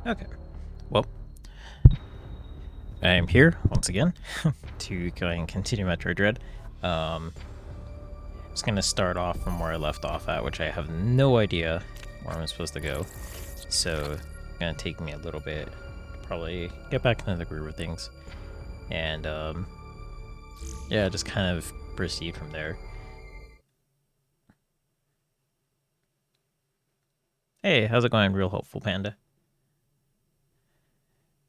Okay. Well, I am here once again to go and continue Metroid Dread. I'm just gonna start off from where I left off at, which I have no idea where I'm supposed to go. So it's gonna take me a little bit to probably get back into the groove of things. And yeah, just kind of proceed from there. Hey, how's it going, Real Hopeful Panda?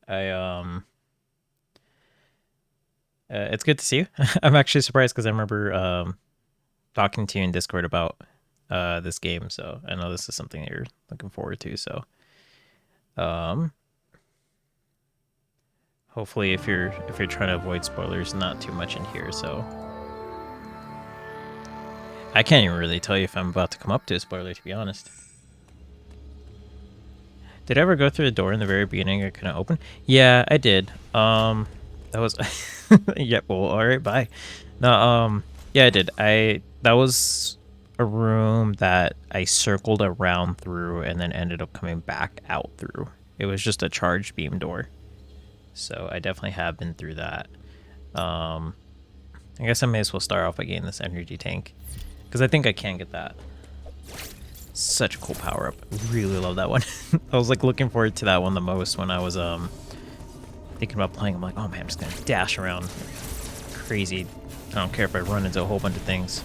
I it's good to see you. I'm actually surprised because I remember talking to you in Discord about this game, so I know this is something that you're looking forward to. So, um, hopefully, if you're trying to avoid spoilers, not too much in here. So, I can't even really tell you if I'm about to come up to a spoiler, to be honest. Did I ever go through the door in the very beginning? I couldn't open. Yeah, I did. That was yeah. Well, all right. Bye. No. Yeah, I did. That was a room that I circled around through and then ended up coming back out through. It was just a charge beam door. So I definitely have been through that. I guess I may as well start off by getting this energy tank, because I think I can get that. Such a cool power up. Really love that one. I was like looking forward to that one the most when I was thinking about playing. I'm like, oh man, I'm just gonna dash around crazy. I don't care if I run into a whole bunch of things.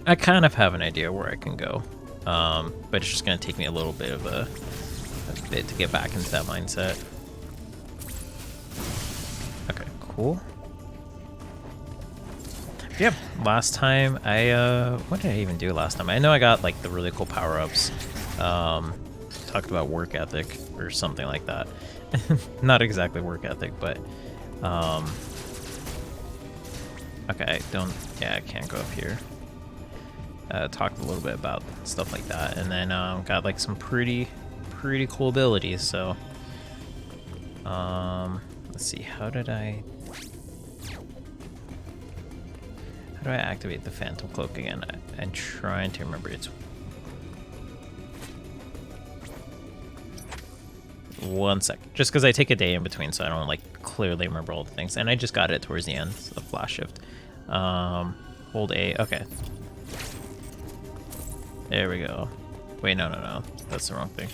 I kind of have an idea where I can go, but it's just gonna take me a little bit of a bit to get back into that mindset. Okay, cool. Yep, last time what did I even do last time? I know I got like the really cool power-ups. Talked about work ethic or something like that. Not exactly work ethic, but okay, I can't go up here. Talked a little bit about stuff like that, and then got like some pretty cool abilities. So let's see, how do I activate the Phantom Cloak again? I'm trying to remember. It's one sec, just because I take a day in between, so I don't like clearly remember all the things. And I just got it towards the end, so the flash shift. Hold A. Okay. There we go. Wait, no, that's the wrong thing.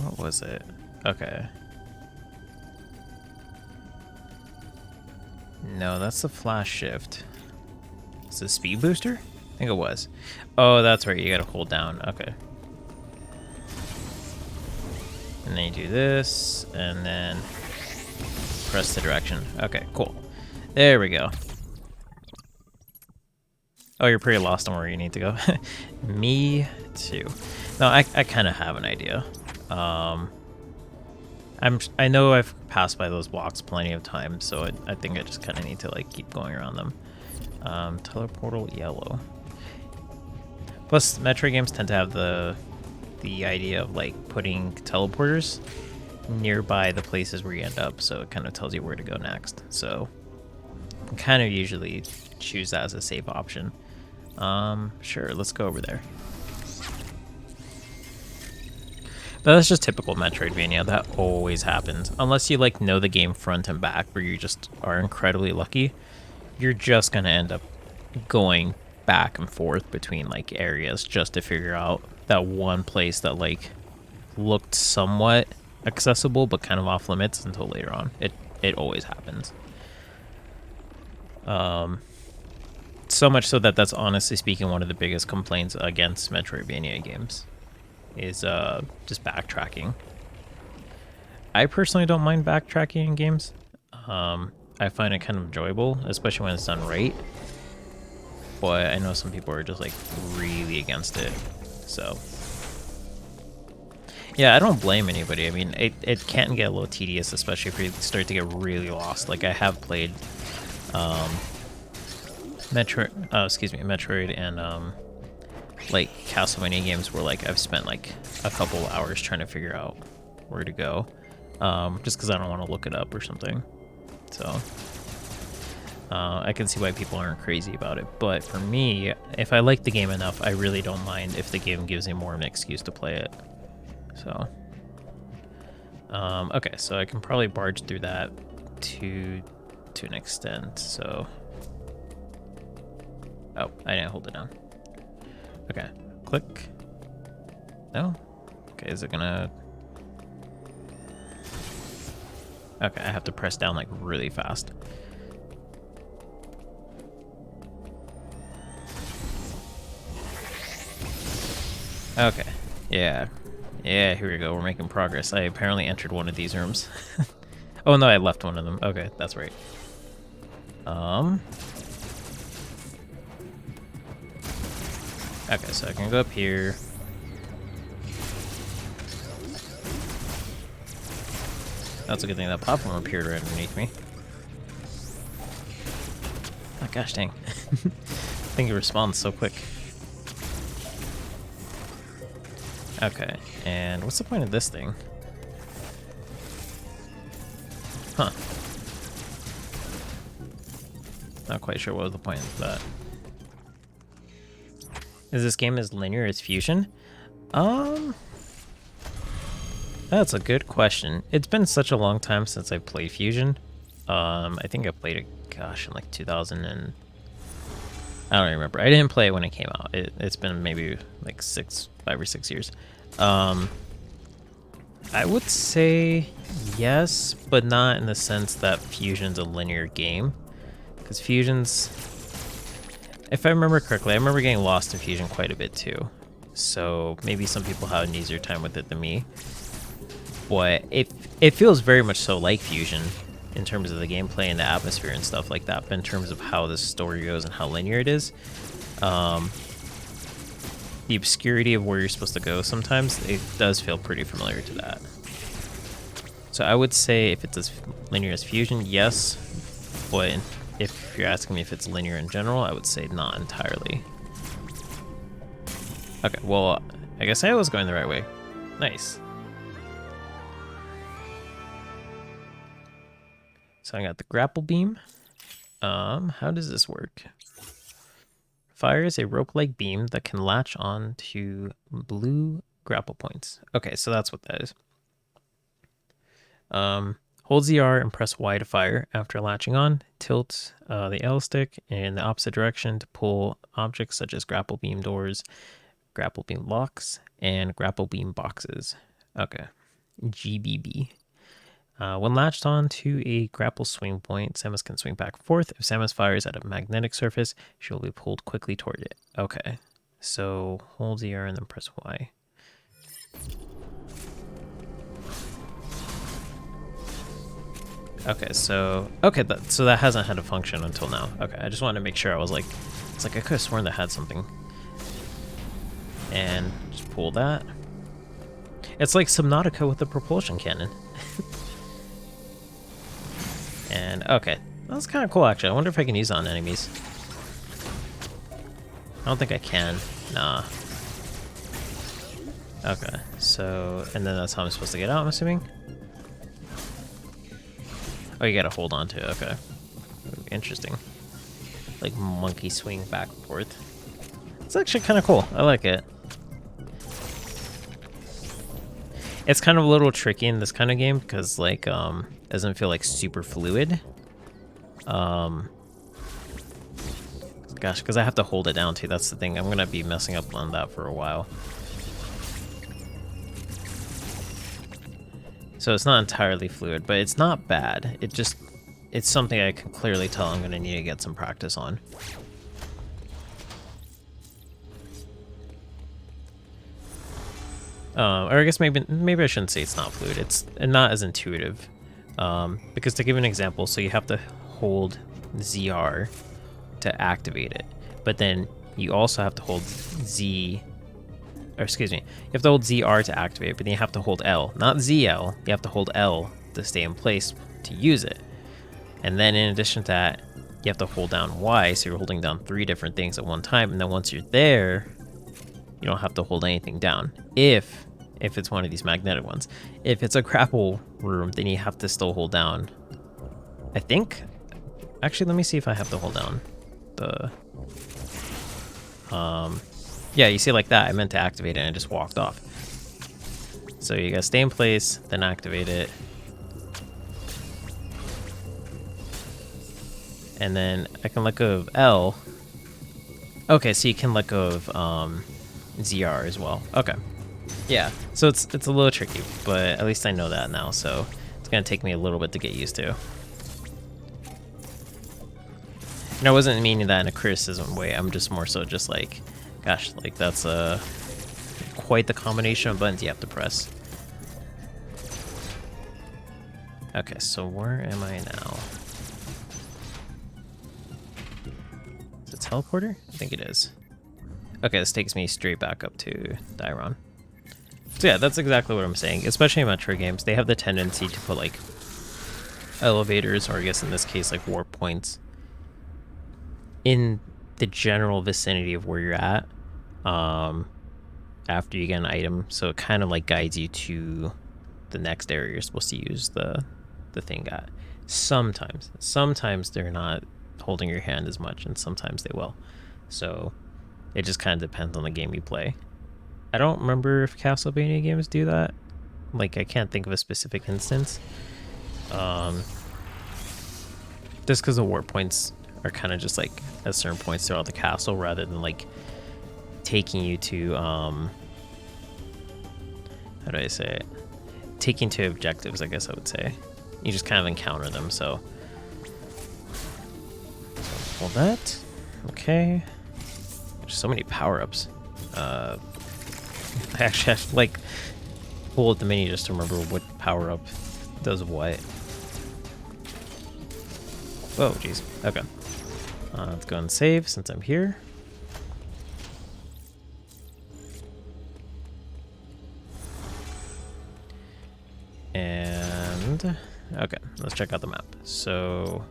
What was it? Okay. No, that's the flash shift. Is it speed booster? I think it was. Oh, that's right. You gotta hold down. Okay. And then you do this, and then press the direction. Okay, cool. There we go. Oh, you're pretty lost on where you need to go. Me too. No, I kind of have an idea. I know I've passed by those blocks plenty of times, so I think I just kind of need to like keep going around them. Teleportal yellow. Plus, Metroid games tend to have the idea of like putting teleporters nearby the places where you end up, so it kind of tells you where to go next. So, I kind of usually choose that as a safe option. Sure, let's go over there. But that's just typical Metroidvania. That always happens. Unless you like know the game front and back, where you just are incredibly lucky, you're just gonna end up going back and forth between like areas just to figure out that one place that like looked somewhat accessible but kind of off limits until later on. It always happens. So much so that that's honestly speaking one of the biggest complaints against Metroidvania games is just backtracking. I personally don't mind backtracking in games. I find it kind of enjoyable, especially when it's done right. But I know some people are just like really against it. So yeah, I don't blame anybody. I mean, it can get a little tedious, especially if you start to get really lost. Like I have played Metroid and like Castlevania games where like I've spent like a couple hours trying to figure out where to go, just because I don't want to look it up or something. So I can see why people aren't crazy about it, but for me, if I like the game enough, I really don't mind if the game gives me more of an excuse to play it. So, okay, so I can probably barge through that to an extent. So, oh, I didn't hold it down. Okay, click. No. Okay, is it gonna? Okay, I have to press down like really fast. Okay, yeah. Yeah, here we go. We're making progress. I apparently entered one of these rooms. Oh no, I left one of them. Okay, that's right. Okay, so I can go up here. That's a good thing that platform appeared right underneath me. Oh gosh dang. I think it responds so quick. Okay, and what's the point of this thing? Huh. Not quite sure what was the point of that. Is this game as linear as Fusion? That's a good question. It's been such a long time since I played Fusion. I think I played it, gosh, in like 2000 and... I don't remember. I didn't play it when it came out. It's been maybe like 5 or 6 years. I would say yes, but not in the sense that Fusion's a linear game. Because Fusion's... If I remember correctly, I remember getting lost in Fusion quite a bit too. So maybe some people have an easier time with it than me. But it feels very much so like Fusion in terms of the gameplay and the atmosphere and stuff like that. But in terms of how the story goes and how linear it is, the obscurity of where you're supposed to go sometimes, it does feel pretty familiar to that. So I would say if it's as linear as Fusion, yes. But if you're asking me if it's linear in general, I would say not entirely. Okay, well, I guess I was going the right way. Nice. So I got the grapple beam. How does this work? Fires a rope-like beam that can latch on to blue grapple points. Okay, so that's what that is. Hold ZR and press Y to fire. After latching on, tilt the L stick in the opposite direction to pull objects such as grapple beam doors, grapple beam locks, and grapple beam boxes. Okay, GBB. When latched on to a grapple swing point, Samus can swing back and forth. If Samus fires at a magnetic surface, she will be pulled quickly toward it. Okay, so hold ZR and then press Y. Okay, so so that hasn't had a function until now. Okay, I just wanted to make sure. I was like, it's like I could have sworn that had something. And just pull that. It's like Subnautica with the propulsion cannon. And okay, that's kind of cool actually. I wonder if I can use it on enemies. I don't think I can. Nah. Okay, so and then that's how I'm supposed to get out, I'm assuming. Oh, you gotta hold on to it. Okay. Interesting. Like monkey swing back and forth. It's actually kind of cool. I like it. It's kind of a little tricky in this kind of game because like it doesn't feel like super fluid. Gosh, because I have to hold it down too. That's the thing. I'm gonna be messing up on that for a while. So it's not entirely fluid, but it's not bad. It's something I can clearly tell I'm gonna need to get some practice on. Or I guess maybe I shouldn't say it's not fluid. It's not as intuitive. Because to give an example, so you have to hold ZR to activate it, but then you also have to hold Z. Or excuse me, you have to hold ZR to activate it, but then you have to hold L, not ZL. You have to hold L to stay in place to use it. And then in addition to that, you have to hold down Y, so you're holding down 3 different things at one time. And then once you're there, you don't have to hold anything down. If it's one of these magnetic ones. If it's a grapple room, then you have to still hold down, I think, Actually, let me see if I have to hold down the... Yeah, you see like that, I meant to activate it and I just walked off. So you gotta stay in place, then activate it. And then I can let go of L. Okay, so you can let go of ZR as well. Okay. Yeah, so it's a little tricky, but at least I know that now, so it's gonna take me a little bit to get used to. And I wasn't meaning that in a criticism way, I'm just more so just like, gosh, like that's quite the combination of buttons you have to press. Okay, so where am I now? Is it teleporter? I think it is. Okay, this takes me straight back up to Dairon. So yeah, that's exactly what I'm saying. Especially in Metroid games, they have the tendency to put like elevators, or I guess in this case like warp points, in the general vicinity of where you're at after you get an item, so it kind of like guides you to the next area you're supposed to use the thing at. Sometimes they're not holding your hand as much, and sometimes they will. So it just kind of depends on the game you play. I don't remember if Castlevania games do that. Like, I can't think of a specific instance. Just because the warp points are kind of just like at certain points throughout the castle, rather than like taking you to how do I say it? Taking to objectives, I guess I would say. You just kind of encounter them, so pull that. Okay. There's so many power-ups. I actually have to like pull at the menu just to remember what power-up does what. Whoa, jeez. Okay. Let's go and save since I'm here. And okay, let's check out the map. So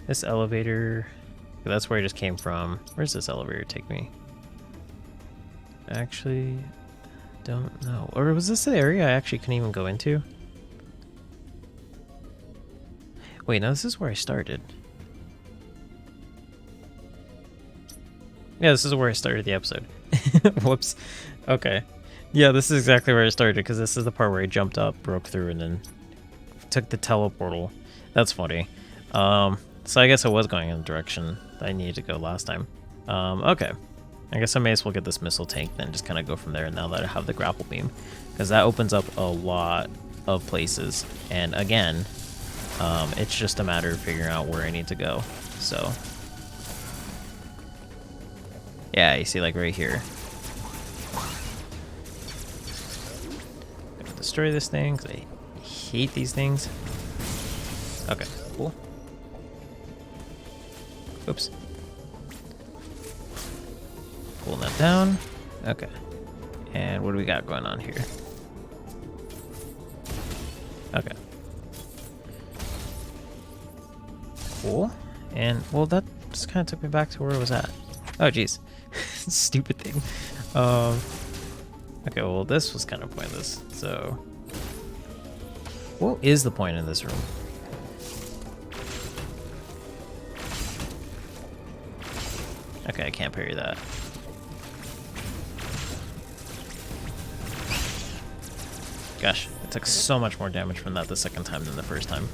this elevator, that's where I just came from. Where's this elevator take me? Actually, don't know. Or was this the area I actually couldn't even go into? Wait, no, this is where I started. Yeah, this is where I started the episode. Whoops. Okay. Yeah, this is exactly where I started, because this is the part where I jumped up, broke through, and then took the teleportal. That's funny. So I guess I was going in the direction that I needed to go last time. Okay. I guess I may as well get this missile tank, then just kind of go from there now that I have the grapple beam. Because that opens up a lot of places. And again, it's just a matter of figuring out where I need to go. So yeah, you see like right here. Gonna destroy this thing because I hate these things. Okay, cool. Oops. Pulling that down. Okay. And what do we got going on here? Okay. Cool. And, well, that just kind of took me back to where I was at. Oh, jeez. Stupid thing. Okay, well, this was kind of pointless. So, what is the point in this room? Okay, I can't parry that. Gosh, it took so much more damage from that the second time than the first time.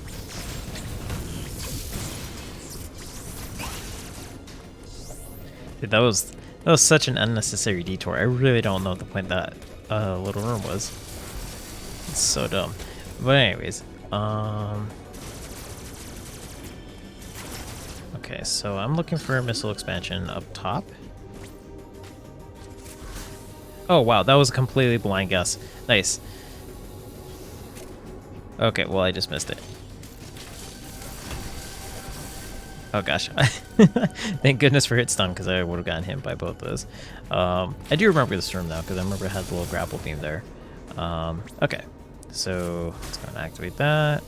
Dude, that was such an unnecessary detour. I really don't know what the point that little room was. It's so dumb. But anyways, okay, so I'm looking for a missile expansion up top. Oh wow, that was a completely blind guess. Nice. Okay, well I just missed it. Oh gosh. Thank goodness for hit stun, because I would have gotten hit by both those. I do remember this room though, because I remember it had the little grapple beam there. Okay, so let's go and activate that.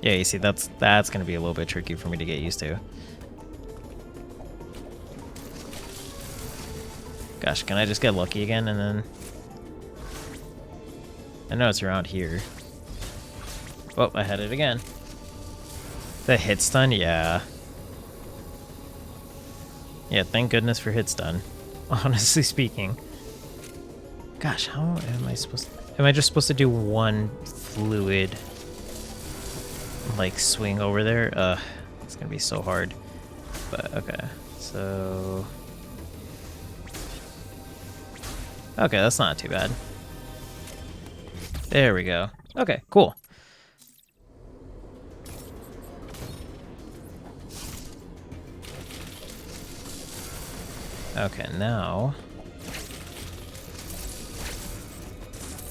Yeah, you see, that's going to be a little bit tricky for me to get used to. Gosh, can I just get lucky again and then... I know it's around here. Oh, I had it again. The hit stun, yeah. Yeah, thank goodness for hit stun. Honestly speaking. Gosh, how am I supposed to... Am I just supposed to do one fluid, like, swing over there? It's gonna be so hard. But, okay. So... Okay, that's not too bad. There we go. Okay, cool. Okay, now...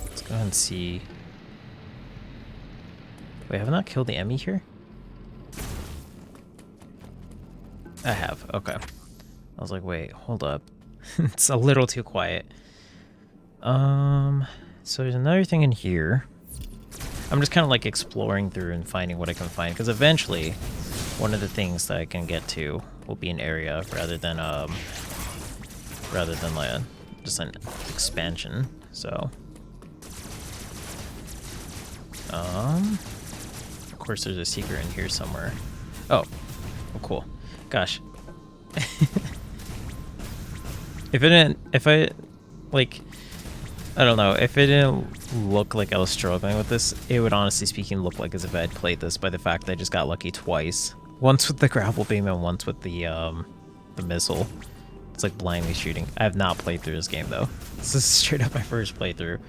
Let's go ahead and see... Wait, have I not killed the Emmy here? I have, okay. I was like, wait, hold up. It's a little too quiet. So there's another thing in here. I'm just kind of like exploring through and finding what I can find, because eventually one of the things that I can get to will be an area rather than like just an expansion. So of course there's a secret in here somewhere. Oh, cool. Gosh. If I don't know, if it didn't look like I was struggling with this, it would honestly speaking look like as if I had played this by the fact that I just got lucky twice. Once with the grapple beam and once with the missile. It's like blindly shooting. I have not played through this game though. This is straight up my first playthrough.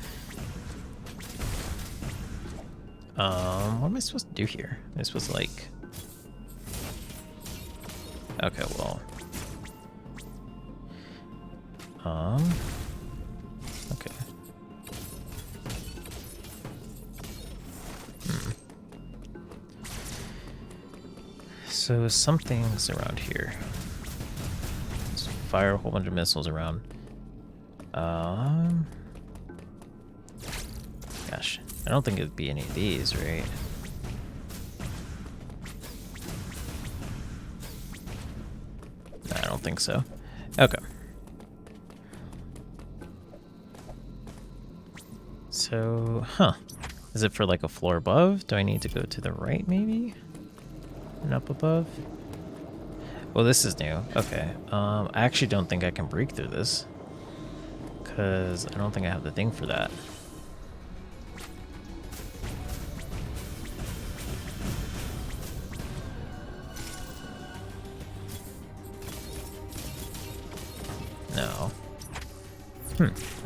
What am I supposed to do here? Am I supposed to like... Okay, well... Okay. So something's around here. Let's fire a whole bunch of missiles around. Gosh, I don't think it'd be any of these, right? No, I don't think so. Okay. So, is it for like a floor above? Do I need to go to the right maybe? And up above? Well, this is new. Okay. I actually don't think I can break through this, because I don't think I have the thing for that. No.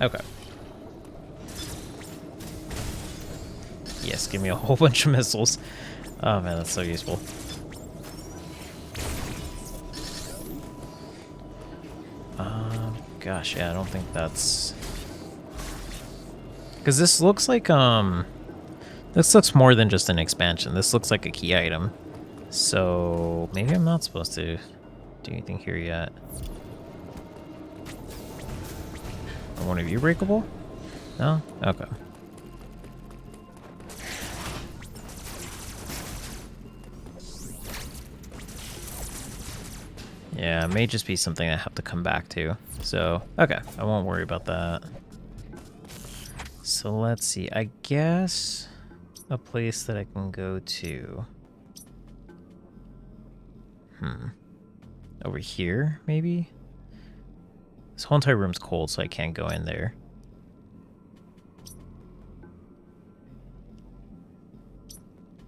Okay. Yes, give me a whole bunch of missiles. Oh man, that's so useful. Gosh, yeah, I don't think that's... Because this looks like, this looks more than just an expansion. This looks like a key item. So, maybe I'm not supposed to do anything here yet. Are one of you breakable? No? Okay. Yeah, it may just be something I have to come back to. So, okay, I won't worry about that. So let's see, I guess a place that I can go to. Over here, maybe? This whole entire room's cold, so I can't go in there.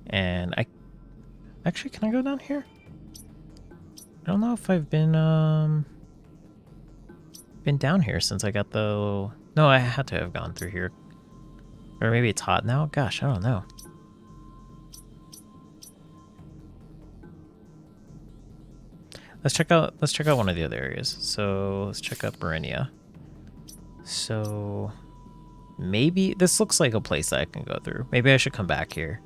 And actually, can I go down here? I don't know if I've been down here since I got the... No, I had to have gone through here. Or maybe it's hot now? Gosh, I don't know. Let's check out one of the other areas. So let's check out Barinia. So maybe this looks like a place that I can go through. Maybe I should come back here,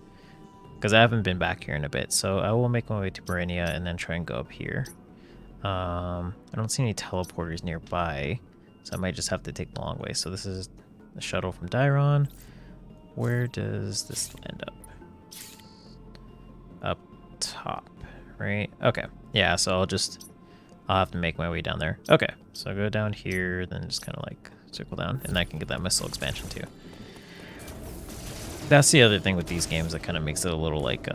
because I haven't been back here in a bit. So I will make my way to Barinia and then try and go up here. I don't see any teleporters nearby, so I might just have to take the long way. So this is the shuttle from Dairon. Where does this end up? Up top, right? Okay. Yeah, so I'll have to make my way down there. Okay, so I'll go down here, then just kind of like circle down, and I can get that missile expansion too. That's the other thing with these games that kind of makes it a little like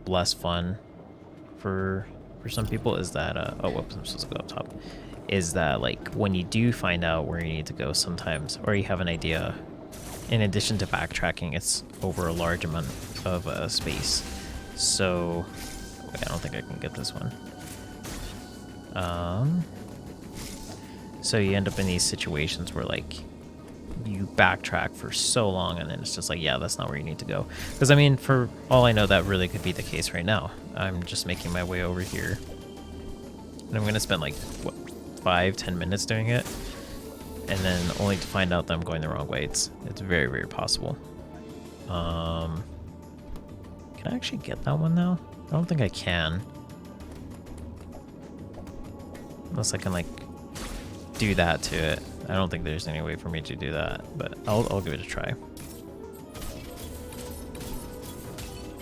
less fun for some people is that oh whoops, I'm supposed to go up top. Is that like when you do find out where you need to go sometimes, or you have an idea, in addition to backtracking, it's over a large amount of space. So wait, I don't think I can get this one. So you end up in these situations where like you backtrack for so long and then it's just like, yeah, that's not where you need to go. Because I mean, for all I know, that really could be the case right now. I'm just making my way over here and I'm gonna spend like what, 5-10 minutes doing it, and then only to find out that I'm going the wrong way. It's very, very possible. Can I actually get that one now? I don't think I can, unless I can like do that to it. I don't think there's any way for me to do that, but I'll give it a try.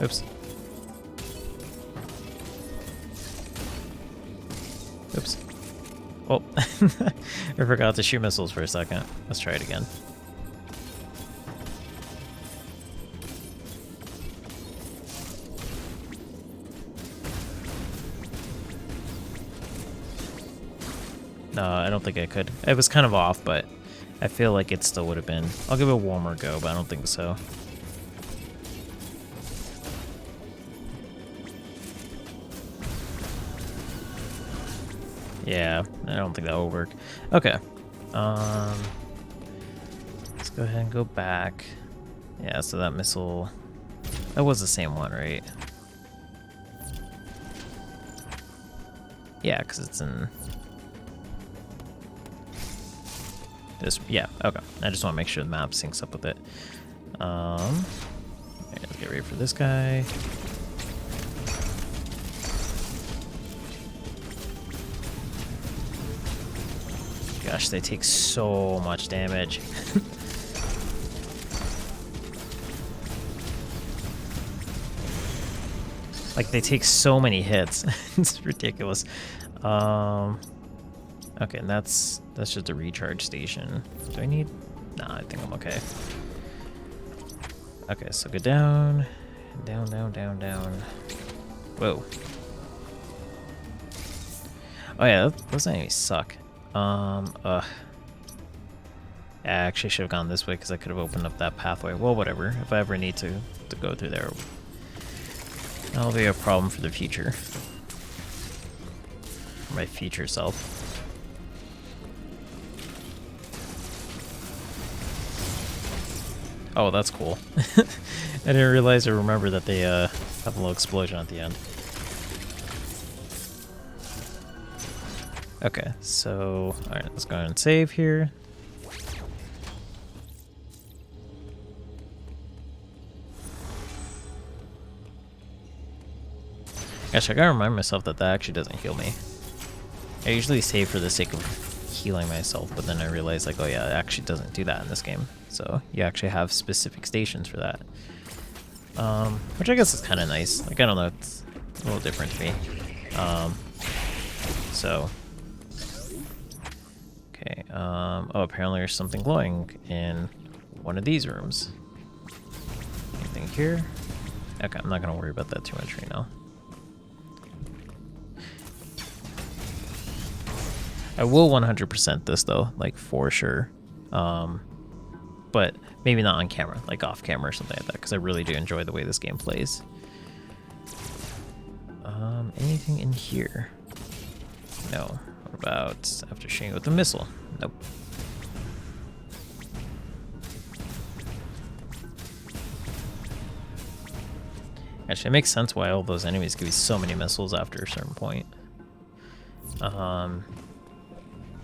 Oops. Oops. Oh, I forgot to shoot missiles for a second. Let's try it again. No, I don't think I could. It was kind of off, but I feel like it still would have been. I'll give it one more go, but I don't think so. Yeah, I don't think that will work. Okay. Let's go ahead and go back. Yeah, so that missile, that was the same one, right? Yeah, because it's in this. Yeah, okay. I just want to make sure the map syncs up with it. Let's get ready for this guy. Gosh, they take so much damage. Like, they take so many hits. It's ridiculous. Okay, and that's just a recharge station. Do I need... Nah, I think I'm okay. Okay, so go down. Down, down, down, down. Whoa. Oh yeah, those enemies suck. I actually should have gone this way because I could have opened up that pathway. Well, whatever. If I ever need to go through there, that'll be a problem for the future. For my future self. Oh, that's cool. I didn't realize or remember that they have a little explosion at the end. Okay, so alright, let's go ahead and save here. Gosh, I gotta remind myself that that actually doesn't heal me. I usually save for the sake of healing myself, but then I realize, like, oh yeah, it actually doesn't do that in this game. So you actually have specific stations for that. Which I guess is kind of nice. Like, I don't know, it's a little different to me. So... Okay, oh, apparently there's something glowing in one of these rooms. Anything here? Okay, I'm not gonna worry about that too much right now. I will 100% this though, like for sure. But maybe not on camera, like off camera or something like that, because I really do enjoy the way this game plays. Anything in here? No. What about after shooting with the missile? Nope. Actually, it makes sense why all those enemies give you so many missiles after a certain point. Or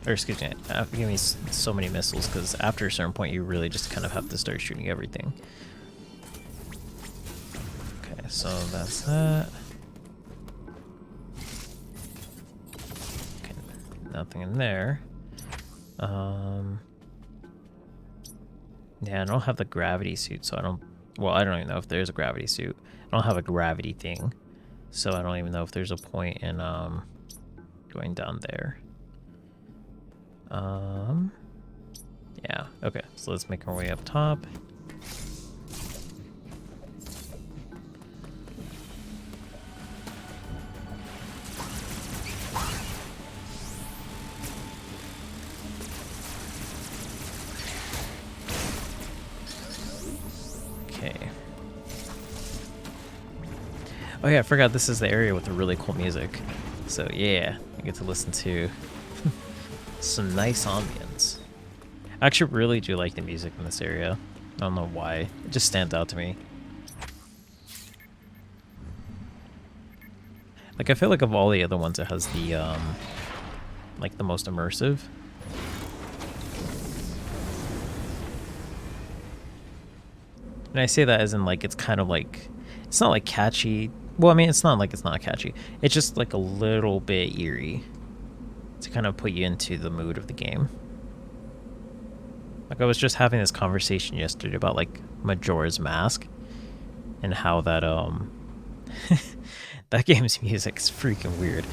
excuse me, give me so many missiles, because after a certain point you really just kind of have to start shooting everything. Okay, so that's that. Okay, nothing in there. Yeah, I don't have the gravity suit, so I don't... Well, I don't even know if there's a gravity suit. I don't have a gravity thing, so I don't even know if there's a point in going down there. Yeah, okay, so let's make our way up top. Oh yeah, I forgot this is the area with the really cool music. So yeah, I get to listen to some nice ambience. I actually really do like the music in this area. I don't know why. It just stands out to me. Like, I feel like of all the other ones, it has the, like, the most immersive. And I say that as in, like, it's kind of like, it's not, like, catchy. Well, I mean, it's not like it's not catchy. It's just, like, a little bit eerie to kind of put you into the mood of the game. Like, I was just having this conversation yesterday about, like, Majora's Mask and how that, that game's music is freaking weird.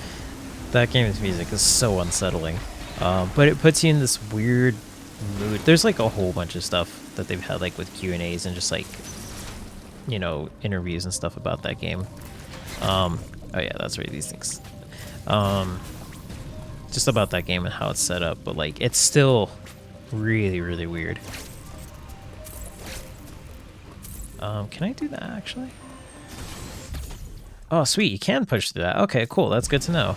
That game's music is so unsettling. But it puts you in this weird mood. There's like a whole bunch of stuff that they've had like with Q&As and just like, you know, interviews and stuff about that game. Oh yeah, that's right, these things. Just about that game and how it's set up, but like it's still really, really weird. Can I do that actually? Oh, sweet, you can push through that. Okay, cool, that's good to know.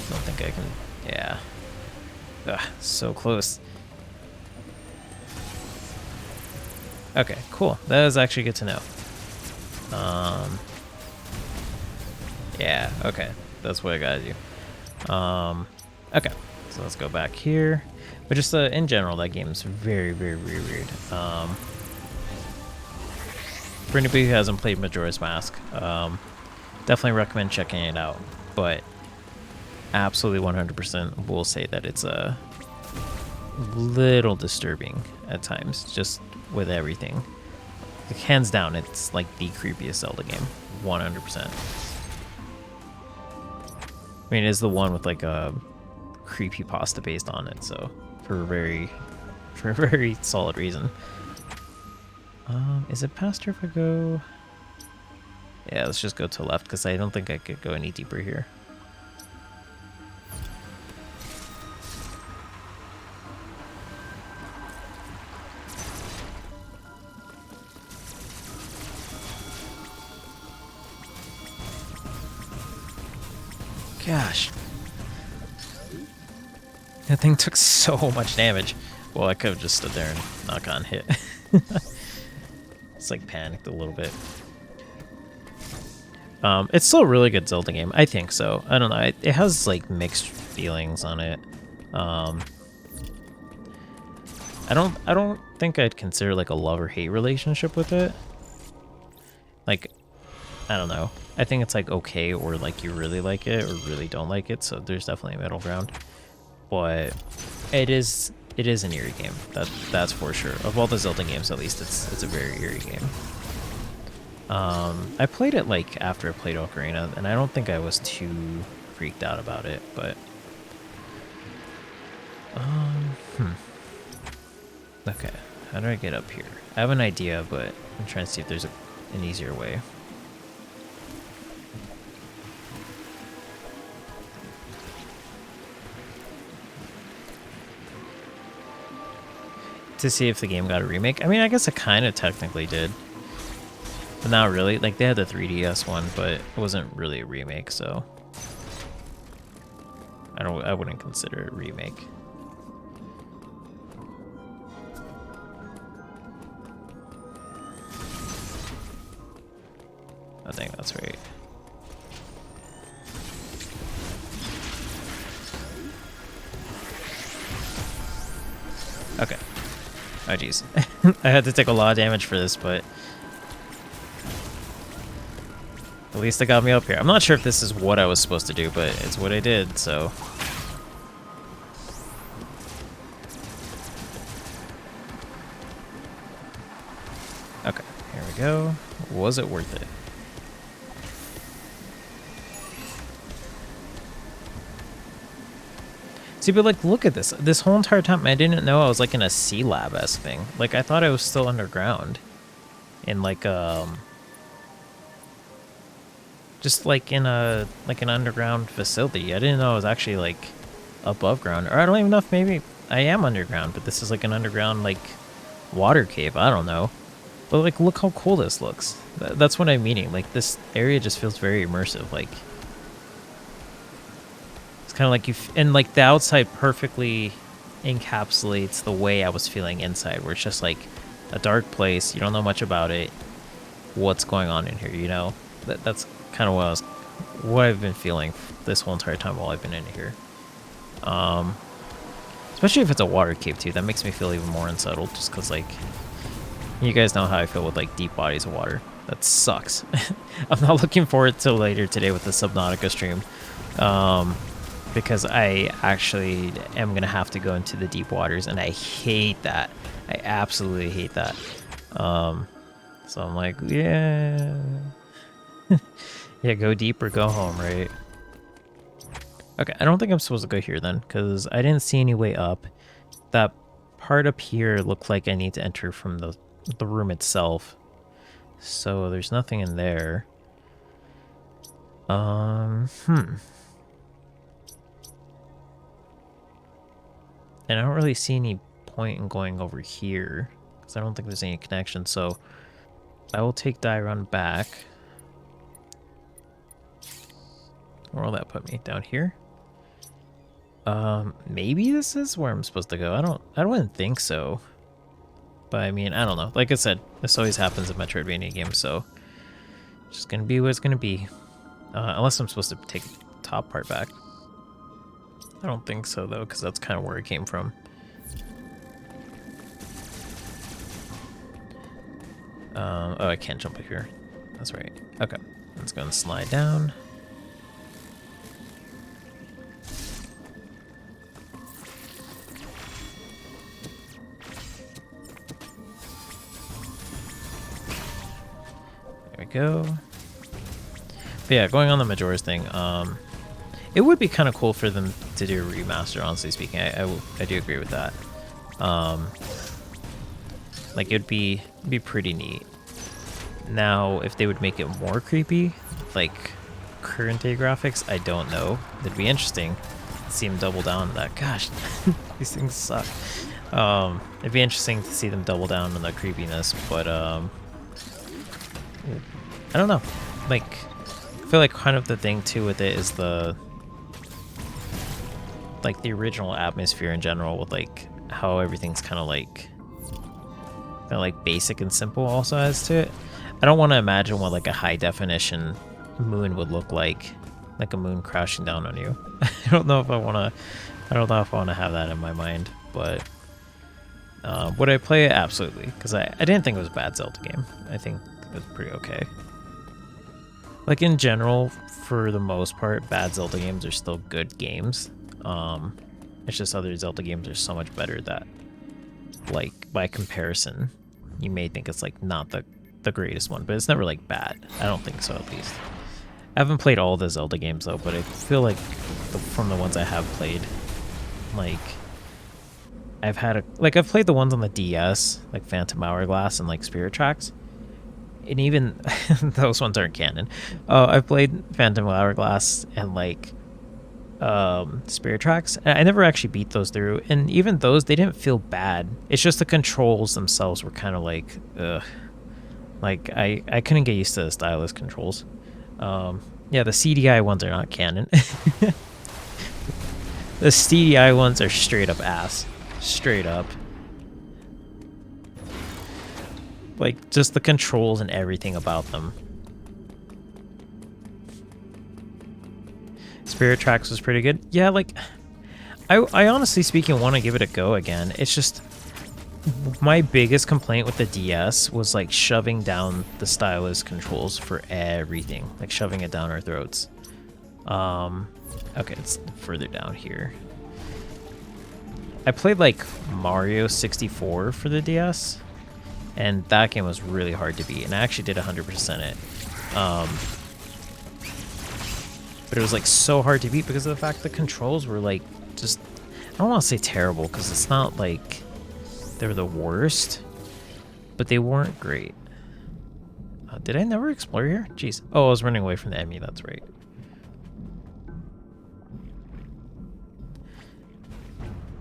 Don't think I can, yeah. Ugh, so close. Okay, cool, that is actually good to know. Yeah, okay, that's what I gotta do. Okay, so let's go back here. But just in general, that game's very, very, very weird. For anybody who hasn't played Majora's Mask, definitely recommend checking it out. But absolutely 100% will say that it's a little disturbing at times, just with everything. Like, hands down, it's like the creepiest Zelda game, 100%. I mean, it's the one with like a creepypasta based on it, so for a very solid reason. Is it past here if I go? Yeah, let's just go to left because I don't think I could go any deeper here. Gosh. That thing took so much damage. Well, I could have just stood there and not gotten hit. It's like panicked a little bit. It's still a really good Zelda game. I think so. I don't know. It has like mixed feelings on it. I don't think I'd consider like a love or hate relationship with it. Like, I don't know. I think it's like okay, or like you really like it or really don't like it. So there's definitely a middle ground. But it is an eerie game. That's for sure. Of all the Zelda games, at least it's a very eerie game. I played it like after I played Ocarina, and I don't think I was too freaked out about it. But okay, how do I get up here? I have an idea, but I'm trying to see if there's an easier way. To see if the game got a remake. I mean, I guess it kind of technically did, but not really. Like, they had the 3DS one, but it wasn't really a remake, so I wouldn't consider it a remake. I think that's right. Okay. Oh, jeez. I had to take a lot of damage for this, but at least it got me up here. I'm not sure if this is what I was supposed to do, but it's what I did, so. Okay, here we go. Was it worth it? See, but like, look at this. This whole entire time, I didn't know I was like in a sea lab-esque thing. Like, I thought I was still underground. In like, just like in an underground facility. I didn't know I was actually like above ground. Or I don't even know if maybe I am underground, but this is like an underground like water cave. I don't know. But like, look how cool this looks. That's what I'm meaning. Like, this area just feels very immersive. Like, it's kind of like and like the outside perfectly encapsulates the way I was feeling inside, where it's just like a dark place. You don't know much about it. What's going on in here? You know, that's kind of what I've been feeling this whole entire time while I've been in here. Especially if it's a water cave too. That makes me feel even more unsettled, just because like, you guys know how I feel with like deep bodies of water. That sucks. I'm not looking forward to later today with the Subnautica stream, because I actually am gonna have to go into the deep waters, and I hate that. I absolutely hate that. So I'm like, yeah, yeah, go deep or go home, right? Okay, I don't think I'm supposed to go here then, because I didn't see any way up. That part up here looked like I need to enter from the room itself. So there's nothing in there. And I don't really see any point in going over here, because I don't think there's any connection, so I will take Dairon back. Where will that put me? Down here? Maybe this is where I'm supposed to go. I wouldn't think so. But I mean, I don't know. Like I said, this always happens in Metroidvania games, so it's just gonna be what it's gonna be. Unless I'm supposed to take the top part back. I don't think so though, because that's kind of where it came from. Oh, I can't jump up here. That's right. Okay, let's go and slide down. There we go. But yeah, going on the Majora's thing, it would be kind of cool for them to do a remaster, honestly speaking. I do agree with that. Like, it'd be pretty neat. Now, if they would make it more creepy, like current day graphics, I don't know. It'd be interesting to see them double down on that. Gosh, these things suck. It'd be interesting to see them double down on the creepiness, but I don't know. Like, I feel like kind of the thing too with it is the original atmosphere in general, with like how everything's kind of like basic and simple also adds to it. I don't want to imagine what like a high definition moon would look like a moon crashing down on you. I don't know if I want to have that in my mind, but would I play it? Absolutely, because I didn't think it was a bad Zelda game. I think it was pretty okay. Like, in general, for the most part, bad Zelda games are still good games. It's just other Zelda games are so much better that, like, by comparison, you may think it's like not the greatest one, but it's never like bad. I don't think so, at least. I haven't played all the Zelda games though, but I feel like from the ones I have played, like, I've played the ones on the DS, like Phantom Hourglass and like Spirit Tracks, and even those ones aren't canon. I've played Phantom Hourglass and like Spirit Tracks. I never actually beat those through, and even those, they didn't feel bad. It's just the controls themselves were kind of like, ugh. Like, I couldn't get used to the stylus controls. Yeah, the CDI ones are not canon. The CDI ones are straight up ass. Straight up. Like, just the controls and everything about them. Spirit Tracks was pretty good. Yeah, like, I honestly speaking want to give it a go again. It's just, my biggest complaint with the DS was like shoving down the stylus controls for everything. Like shoving it down our throats. Okay, it's further down here. I played like Mario 64 for the DS, and that game was really hard to beat, and I actually did 100% it. But it was like so hard to beat because of the fact the controls were like just, I don't want to say terrible because it's not like they were the worst, but they weren't great. Did I never explore here? Jeez. Oh, I was running away from the enemy, that's right.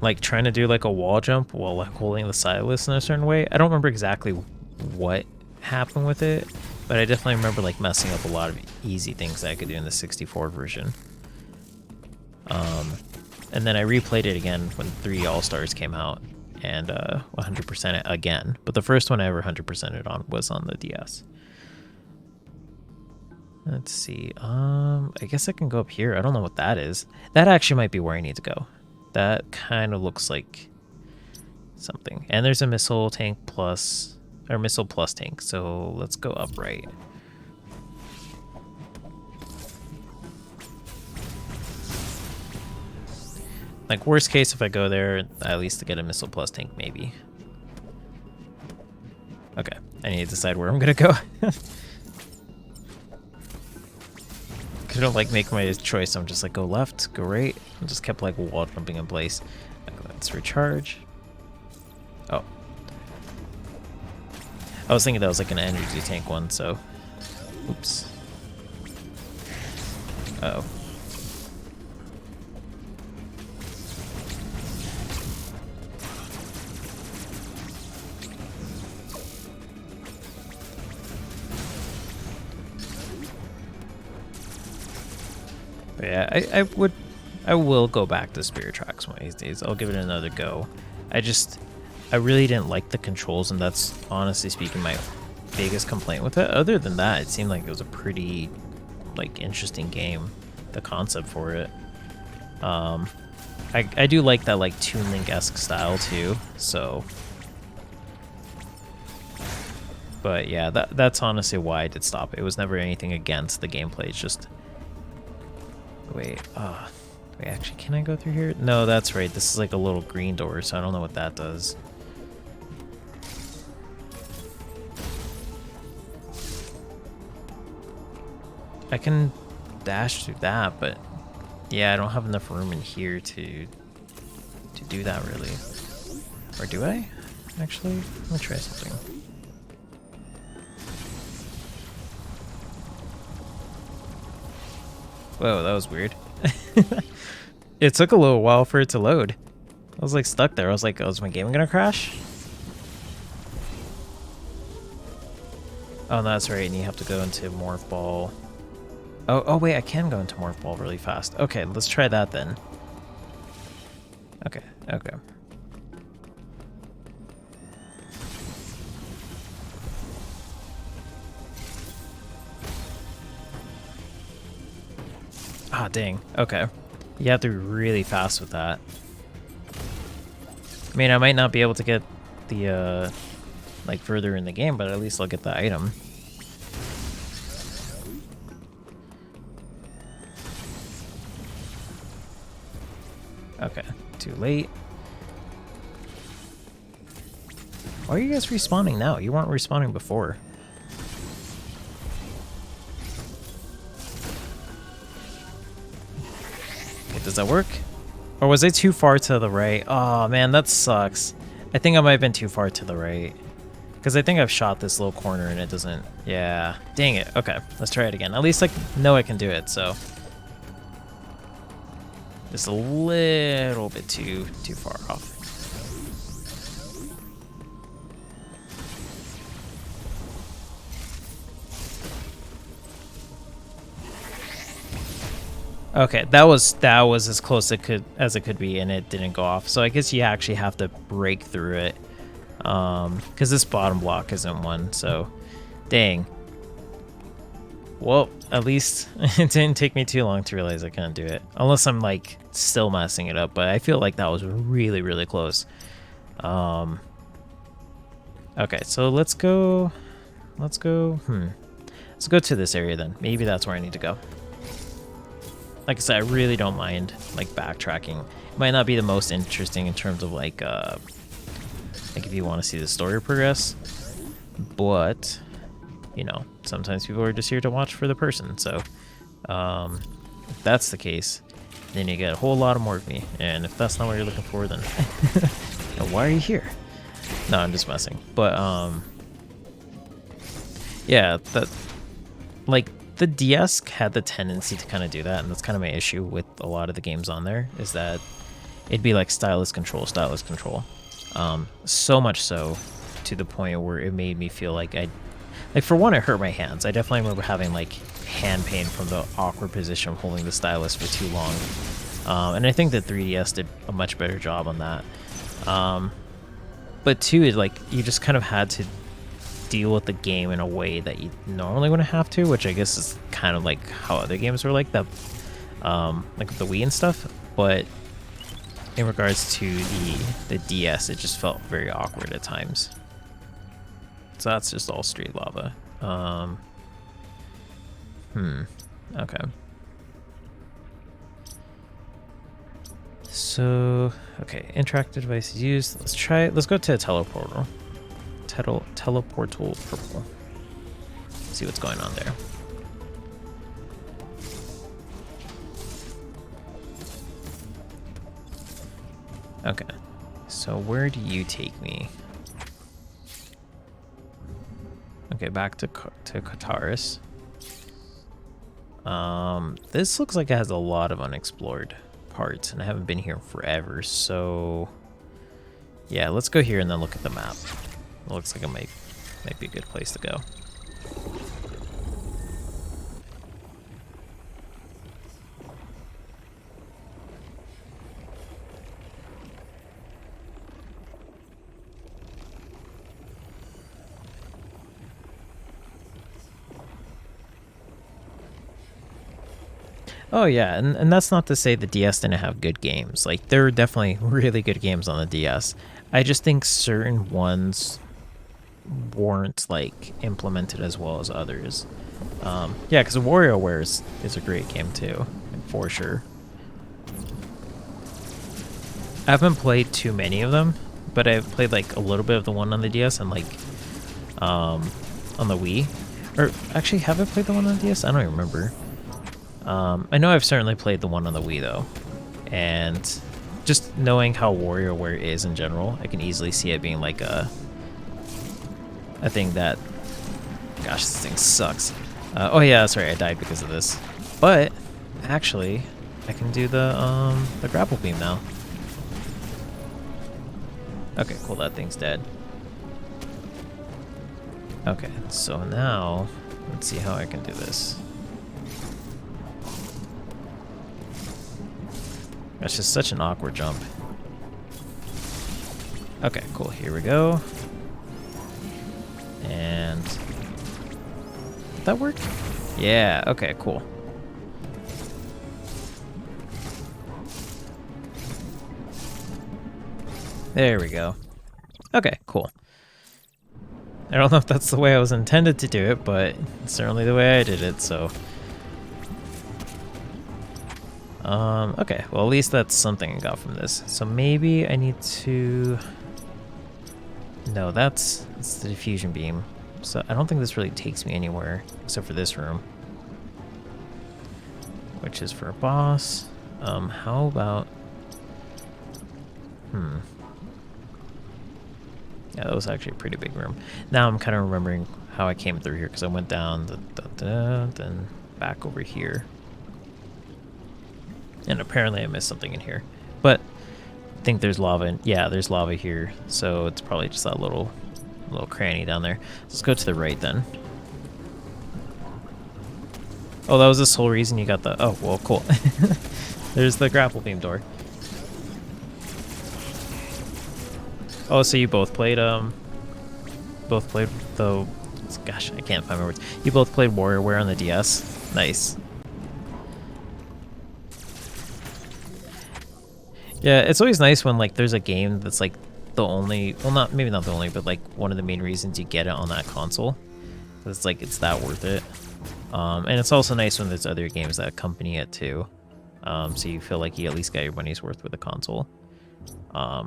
Like trying to do like a wall jump while like holding the stylus in a certain way. I don't remember exactly what happen with it, but I definitely remember like messing up a lot of easy things that I could do in the 64 version. And then I replayed it again when 3 All-Stars came out, and 100% it again. But the first one I ever 100%ed on was on the DS. Let's see. I guess I can go up here. I don't know what that is. That actually might be where I need to go. That kind of looks like something. And there's a missile tank plus, or missile plus tank. So let's go upright. Like, worst case, if I go there, at least to get a missile plus tank, maybe. Okay, I need to decide where I'm gonna go. I don't like make my choice. I'm just like, go left, go right. I just kept like wall jumping in place. Let's recharge. Oh. I was thinking that was like an energy tank one, so. Oops. Uh-oh. But yeah, I will go back to Spirit Tracks one of these days. I'll give it another go. I really didn't like the controls, and that's honestly speaking my biggest complaint with it. Other than that, it seemed like it was a pretty like interesting game, the concept for it. I do like that like Toon Link-esque style too, so. But yeah, that's honestly why I did stop. It was never anything against the gameplay. It's just. Wait, wait, actually, can I go through here? No, that's right. This is like a little green door, so I don't know what that does. I can dash through that, but yeah, I don't have enough room in here to do that really. Or do I? Actually, let me try something. Whoa, that was weird. It took a little while for it to load. I was like stuck there. I was like, oh, is my game gonna crash? Oh, that's right, and you have to go into Morph Ball. Oh wait, I can go into Morph Ball really fast. Okay, let's try that then. Okay. Ah, dang. Okay. You have to be really fast with that. I mean, I might not be able to get the, like, further in the game, but at least I'll get the item. Okay, too late. Why are you guys respawning now? You weren't respawning before. Does that work? Or was I too far to the right? Oh man, that sucks. I think I might have been too far to the right. Because I think I've shot this little corner and it doesn't... Yeah. Dang it. Okay, let's try it again. At least I know I can do it, so... Just a little bit too far off. Okay, that was as close as it could be, and it didn't go off. So I guess you actually have to break through it, because this bottom block isn't one. So, dang. Well, at least it didn't take me too long to realize I couldn't do it, unless I'm like still messing it up. But I feel like that was really close. Okay, so let's go. Let's go to this area then. Maybe that's where I need to go. Like I said, I really don't mind like backtracking. It might not be the most interesting in terms of like if you want to see the story progress, but you know, sometimes people are just here to watch for the person. So if that's the case, then you get a whole lot of more of me. And if that's not what you're looking for, then why are you here? No, I'm just messing. But yeah, that like. The DS had the tendency to kind of do that, and that's kind of my issue with a lot of the games on there, is that it'd be like stylus control. So much so to the point where it made me feel like I Like, for one, it hurt my hands. I definitely remember having, like, hand pain from the awkward position of holding the stylus for too long. And I think the 3DS did a much better job on that. But two, it, like, you just kind of had to deal with the game in a way that you normally wouldn't have to, which I guess is kind of like how other games were like that, like with the Wii and stuff. But in regards to the DS, it just felt very awkward at times. So that's just all straight lava. Okay. So, okay, interactive devices used. Let's go to a teleportal. Teleportal purple. See what's going on there. Okay, so where do you take me? Okay, back to Kataris. This looks like it has a lot of unexplored parts, and I haven't been here forever, so yeah, let's go here and then look at the map. It looks like it might be a good place to go. Oh yeah, and that's not to say the DS didn't have good games. Like, there were definitely really good games on the DS. I just think certain ones weren't, like, implemented as well as others. Yeah, because WarioWare is a great game too, for sure. I haven't played too many of them, but I've played, like, a little bit of the one on the DS and, like, on the Wii. Or, actually, have I played the one on the DS? I don't even remember. I know I've certainly played the one on the Wii, though, and just knowing how WarioWare is in general, I can easily see it being like a thing that... Gosh, this thing sucks. Oh yeah, sorry, I died because of this. But, actually, I can do the grapple beam now. Okay, cool, that thing's dead. Okay, so now, let's see how I can do this. That's just such an awkward jump. Okay, cool. Here we go. And... Did that work? Yeah, okay, cool. There we go. Okay, cool. I don't know if that's the way I was intended to do it, but it's certainly the way I did it, so... Okay, well, at least that's something I got from this. So maybe I need to... No, that's the diffusion beam. So I don't think this really takes me anywhere, except for this room. Which is for a boss. How about... Yeah, that was actually a pretty big room. Now I'm kind of remembering how I came through here, because I went down, then back over here. And apparently I missed something in here. But I think there's lava. Yeah, there's lava here. So it's probably just that little cranny down there. Let's go to the right then. Oh, that was the sole reason you got the... Oh, well, cool. There's the grapple beam door. Oh, so you both played the... Gosh, I can't find my words. You both played WarioWare on the DS? Nice. Yeah, it's always nice when, like, there's a game that's, like, the only... Well, maybe not the only, but, like, one of the main reasons you get it on that console. It's, like, it's that worth it. And it's also nice when there's other games that accompany it, too. So you feel like you at least got your money's worth with a console. I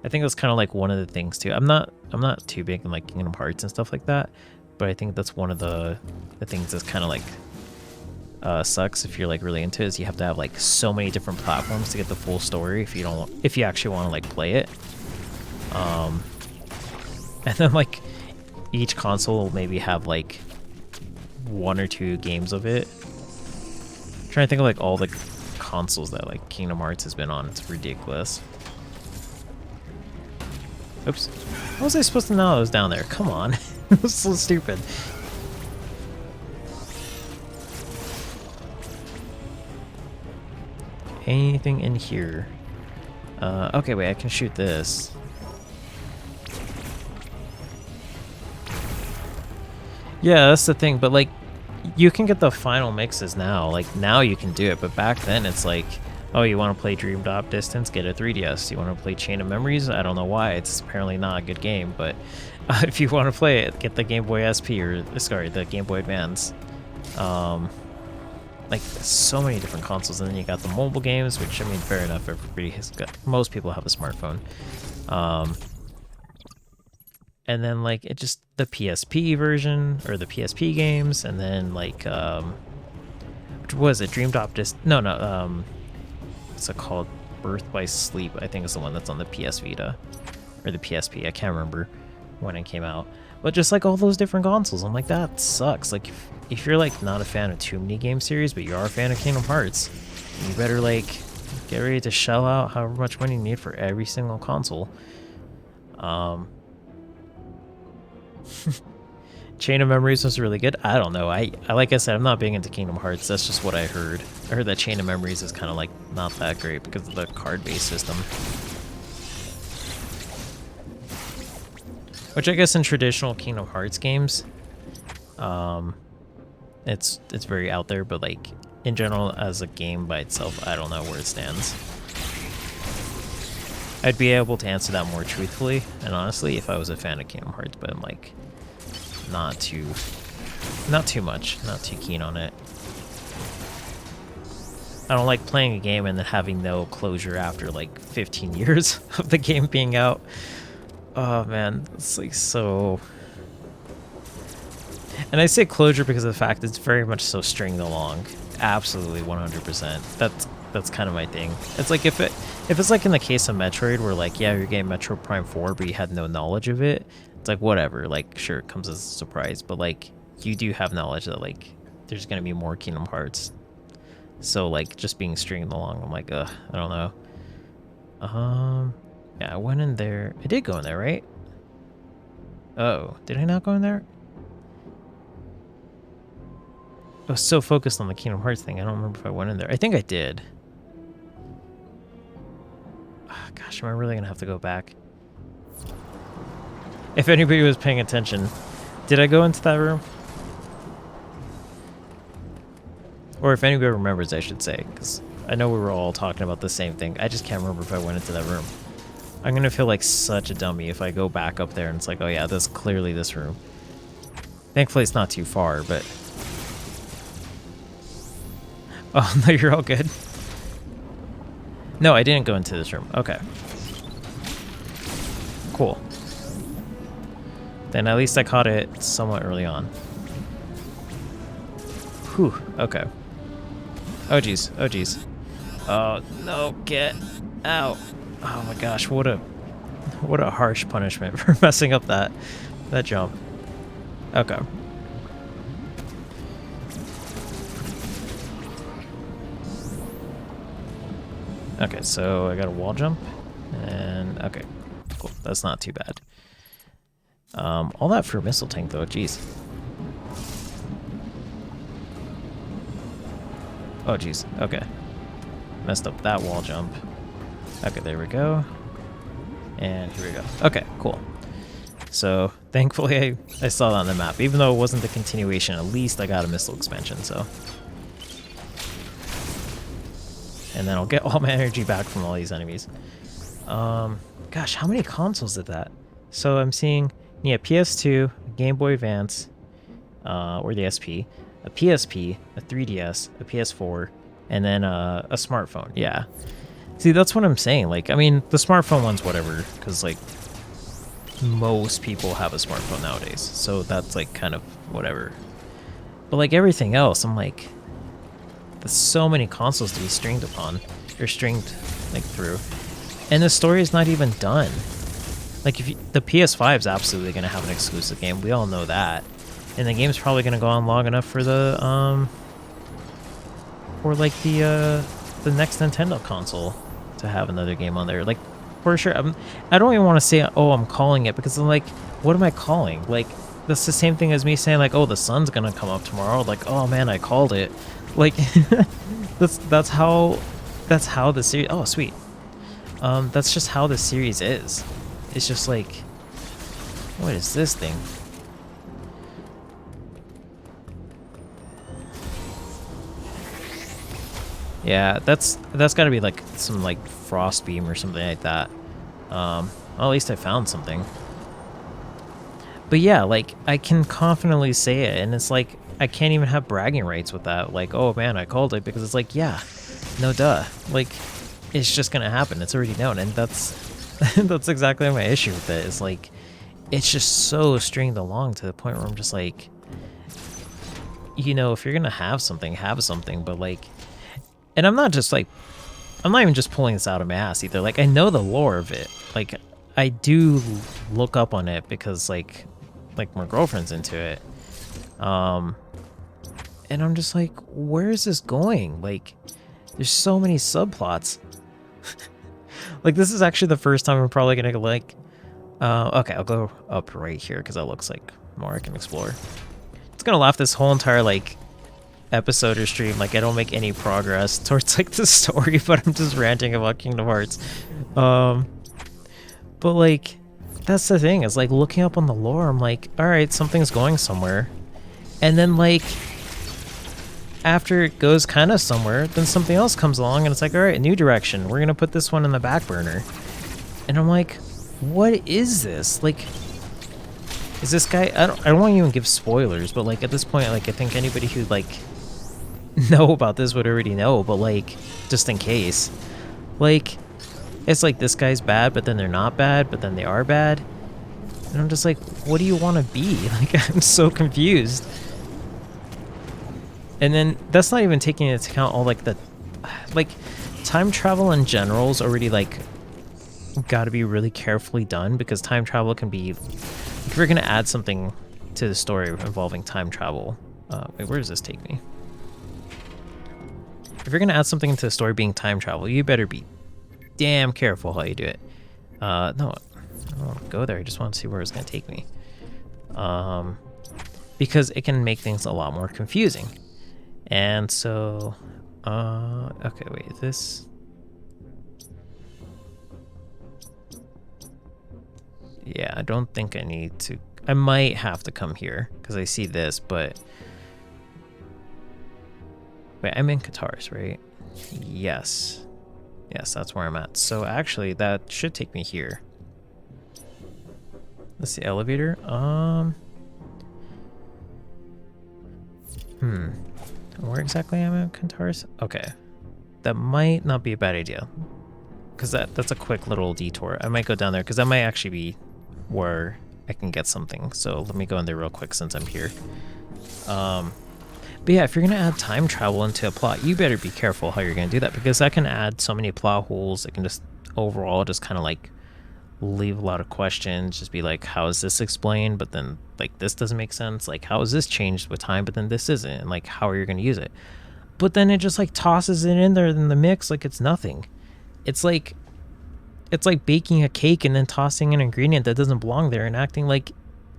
think that's kind of, like, one of the things, too. I'm not too big in, like, Kingdom Hearts and stuff like that, but I think that's one of the things that's kind of, like... sucks if you're like really into it, is you have to have like so many different platforms to get the full story if you actually want to like play it. And then like each console will maybe have like 1 or 2 games of it. I'm trying to think of like all the consoles that like Kingdom Hearts has been on. It's ridiculous. Oops. How was I supposed to know I was down there? Come on. It's so stupid. Anything in here? Okay, wait, I can shoot this. Yeah, that's the thing, but like, you can get the final mixes now. Like, now you can do it, but back then it's like, oh, you want to play Dream Drop Distance? Get a 3DS. You want to play Chain of Memories? I don't know why. It's apparently not a good game, but if you want to play it, get the Game Boy SP or, sorry, the Game Boy Advance. Like, so many different consoles, and then you got the mobile games, which, I mean, fair enough, everybody has got, most people have a smartphone. And then, like, it just, the PSP version, or the PSP games, and then, like, what was it, Dream Drop what's it called, Birth by Sleep, I think is the one that's on the PS Vita, or the PSP, I can't remember when it came out. But just, like, all those different consoles, I'm like, that sucks. Like, if you're, like, not a fan of too many game series, but you are a fan of Kingdom Hearts, you better, like, get ready to shell out however much money you need for every single console. Chain of Memories was really good. I don't know. I like I said, I'm not big into Kingdom Hearts. That's just what I heard. I heard that Chain of Memories is kind of like not that great because of the card-based system. Which I guess in traditional Kingdom Hearts games, it's very out there, but like in general as a game by itself, I don't know where it stands. I'd be able to answer that more truthfully and honestly if I was a fan of Kingdom Hearts, but I'm like not too much, not too keen on it. I don't like playing a game and then having no closure after like 15 years of the game being out. Oh man, it's like so... And I say closure because of the fact it's very much so stringed along. Absolutely 100%. That's kind of my thing. It's like if it's like in the case of Metroid where like, yeah, you're getting Metroid Prime 4 but you had no knowledge of it, it's like whatever, like sure it comes as a surprise, but like you do have knowledge that like there's gonna be more Kingdom Hearts. So like just being stringed along, I'm like, I don't know. Yeah, I went in there. I did go in there, right? Oh, did I not go in there? I was so focused on the Kingdom Hearts thing, I don't remember if I went in there. I think I did. Oh, gosh, am I really gonna have to go back? If anybody was paying attention, did I go into that room? Or if anybody remembers, I should say, because I know we were all talking about the same thing. I just can't remember if I went into that room. I'm gonna feel like such a dummy if I go back up there and it's like, oh yeah, that's clearly this room. Thankfully it's not too far, but... Oh, no, you're all good. No, I didn't go into this room. Okay. Cool. Then at least I caught it somewhat early on. Whew, okay. Oh, jeez. Oh, jeez. Oh, no, get out. Oh my gosh, what a harsh punishment for messing up that jump. Okay. Okay, so I got a wall jump, and okay, cool. That's not too bad. All that for a missile tank though, jeez. Oh jeez, okay. Messed up that wall jump. Okay, there we go. And here we go. Okay, cool. So, thankfully I saw that on the map. Even though it wasn't the continuation, at least I got a missile expansion, so. And then I'll get all my energy back from all these enemies. Gosh, how many consoles did that? So I'm seeing, yeah, PS2, Game Boy Advance, or the SP, a PSP, a 3DS, a PS4, and then a smartphone. Yeah. See, that's what I'm saying. Like, I mean, the smartphone one's whatever, because, like, most people have a smartphone nowadays. So that's, like, kind of whatever. But, like, everything else, I'm like, there's so many consoles to be stringed upon, or stringed, like, through. And the story is not even done. Like, if you, the PS5 is absolutely going to have an exclusive game. We all know that. And the game's probably going to go on long enough for the, the next Nintendo console to have another game on there. Like, for sure. I don't even want to say, oh, I'm calling it, because I'm like, what am I calling? Like, that's the same thing as me saying like, oh, the sun's gonna come up tomorrow. Like, oh man, I called it. Like, that's how the series. Oh, sweet. That's just how the series is. It's just like, what is this thing? Yeah, that's got to be like some like frost beam or something like that. Well, at least I found something. But yeah, like I can confidently say it, and it's like I can't even have bragging rights with that. Like, oh man, I called it, because it's like, yeah, no duh. Like, it's just gonna happen. It's already known, and that's that's exactly my issue with it. Is like, it's just so stringed along to the point where I'm just like, you know, if you're gonna have something, but like, and I'm not even just pulling this out of my ass either. Like, I know the lore of it. Like, I do look up on it because like my girlfriend's into it. And I'm just like, where is this going? Like, there's so many subplots. Like, this is actually the first time I'm probably gonna like, okay, I'll go up right here because that looks like more I can explore. It's gonna laugh this whole entire like episode or stream, like I don't make any progress towards like the story, but I'm just ranting about Kingdom Hearts. But like, that's the thing, is like looking up on the lore, I'm like, all right, something's going somewhere, and then like after it goes kind of somewhere, then something else comes along and it's like, all right, new direction, we're gonna put this one in the back burner. And I'm like, what is this? Like, is this guy, I don't want to even give spoilers, but like at this point, like I think anybody who like know about this would already know, but like just in case, like it's like this guy's bad, but then they're not bad, but then they are bad. And I'm just like, what do you want to be? Like, I'm so confused. And then that's not even taking into account all like the like time travel in general is already like got to be really carefully done, because time travel can be, if you're gonna add something to the story involving time travel, wait, where does this take me? If you're gonna add something into the story being time travel, you better be damn careful how you do it. No, I don't want to go there. I just want to see where it's gonna take me. Because it can make things a lot more confusing. And so, okay, wait, this. Yeah, I don't think I need to. I might have to come here because I see this, but wait, I'm in Qatar's, right? Yes. Yes, that's where I'm at. So actually, that should take me here. That's the elevator. Where exactly am I at Qatar's? Okay. That might not be a bad idea, because that's a quick little detour. I might go down there because that might actually be where I can get something. So let me go in there real quick since I'm here. But yeah, if you're gonna add time travel into a plot, you better be careful how you're gonna do that, because that can add so many plot holes. It can just overall just kind of like leave a lot of questions. Just be like, how is this explained? But then like this doesn't make sense. Like, how is this changed with time? But then this isn't. And like, how are you gonna use it? But then it just like tosses it in there in the mix like it's nothing. It's like baking a cake and then tossing an ingredient that doesn't belong there and acting like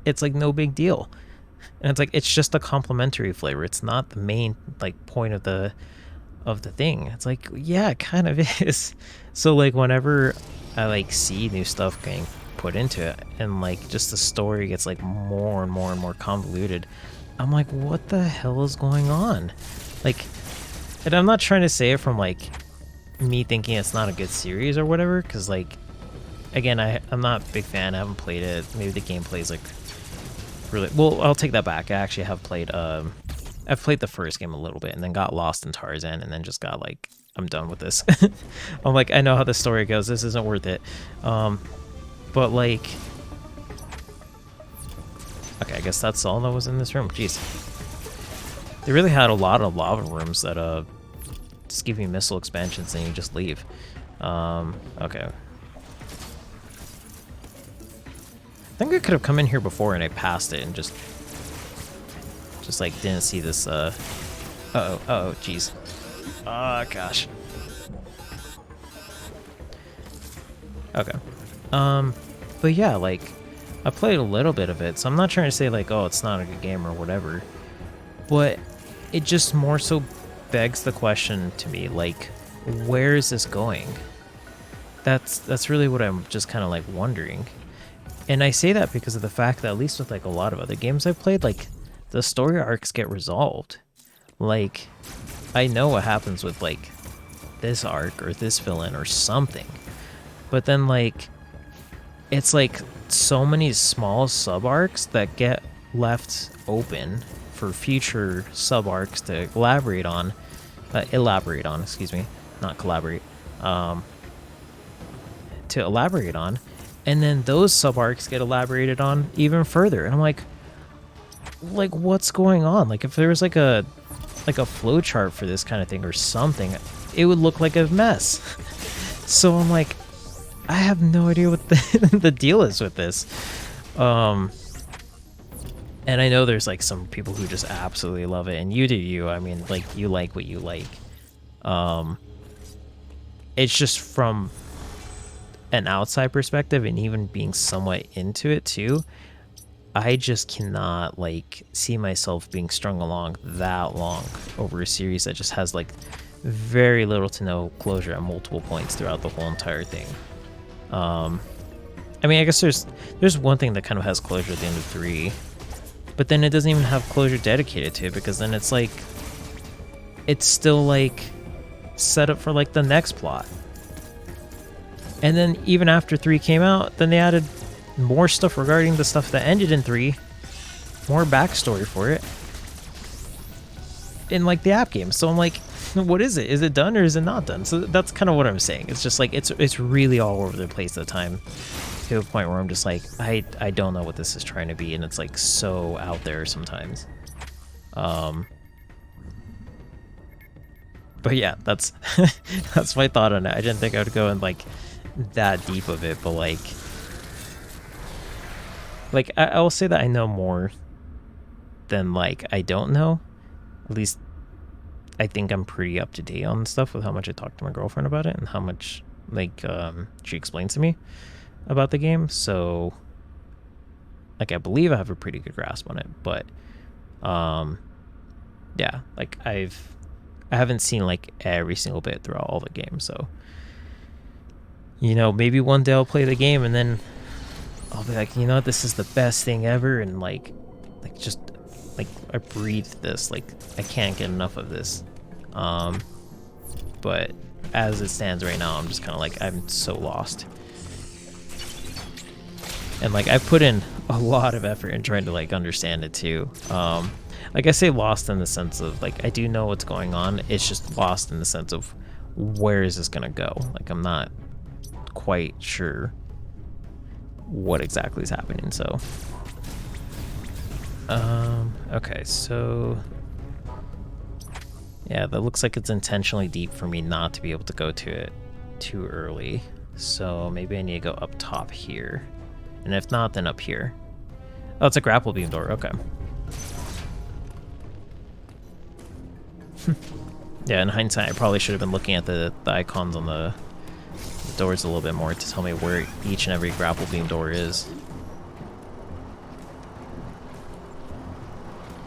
it's like no big deal. And it's like, it's just a complementary flavor. It's not the main like point of the thing. It's like, yeah, it kind of is. So like whenever I like see new stuff getting put into it and like just the story gets like more and more and more convoluted, I'm like, what the hell is going on? Like, and I'm not trying to say it from like me thinking it's not a good series or whatever, because like, again, I'm not a big fan. I haven't played it. Maybe the gameplay is like really, well, I'll take that back. I actually have played I've played the first game a little bit and then got lost in Tarzan and then just got like, I'm done with this. I'm like, I know how the story goes. This isn't worth it. But like, okay, I guess that's all that was in this room. Jeez. They really had a lot of lava rooms that just give you missile expansions and you just leave. Okay. I think I could have come in here before and I passed it and just like didn't see this, uh-oh, jeez. Oh, gosh. Okay. But yeah, like, I played a little bit of it, so I'm not trying to say like, oh, it's not a good game or whatever. But it just more so begs the question to me, like, where is this going? That's really what I'm just kind of like wondering. And I say that because of the fact that at least with like a lot of other games I've played, like the story arcs get resolved. Like, I know what happens with like this arc or this villain or something. But then like, it's like so many small sub-arcs that get left open for future sub-arcs to elaborate on, excuse me, not collaborate, to elaborate on, and then those sub-arcs get elaborated on even further, and I'm like what's going on? Like, if there was like a flow chart for this kind of thing or something, it would look like a mess. So I'm like, I have no idea what the deal is with this. And I know there's like some people who just absolutely love it, and you do you. I mean, like, you like what you like. It's just from an outside perspective, and even being somewhat into it too, I just cannot like see myself being strung along that long over a series that just has like very little to no closure at multiple points throughout the whole entire thing. I mean, I guess there's one thing that kind of has closure at the end of 3, but then it doesn't even have closure dedicated to it, because then it's like, it's still like set up for like the next plot. And then even after 3 came out, then they added more stuff regarding the stuff that ended in 3, more backstory for it in like the app game. So I'm like, what is it? Is it done or is it not done? So that's kind of what I'm saying. It's just like, it's really all over the place at the time, to a point where I'm just like, I don't know what this is trying to be, and it's like so out there sometimes. But yeah, that's that's my thought on it. I didn't think I would go in like that deep of it, but like I will say that I know more than like I don't know. At least I think I'm pretty up to date on stuff with how much I talk to my girlfriend about it and how much like she explains to me about the game. So like, I believe I have a pretty good grasp on it, but yeah, like I haven't seen like every single bit throughout all the games. So, you know, maybe one day I'll play the game and then I'll be like, you know what, this is the best thing ever, and like just like I breathe this, like I can't get enough of this. But as it stands right now, I'm just kind of like, I'm so lost. And like, I put in a lot of effort in trying to like understand it too. Like, I say lost in the sense of like, I do know what's going on. It's just lost in the sense of where is this gonna go? Like, I'm not quite sure what exactly is happening. So okay, so yeah, that looks like it's intentionally deep for me not to be able to go to it too early. So maybe I need to go up top here, and if not, then up here. Oh, it's a grapple beam door. Okay. Yeah, in hindsight, I probably should have been looking at the icons on the doors a little bit more to tell me where each and every grapple beam door is.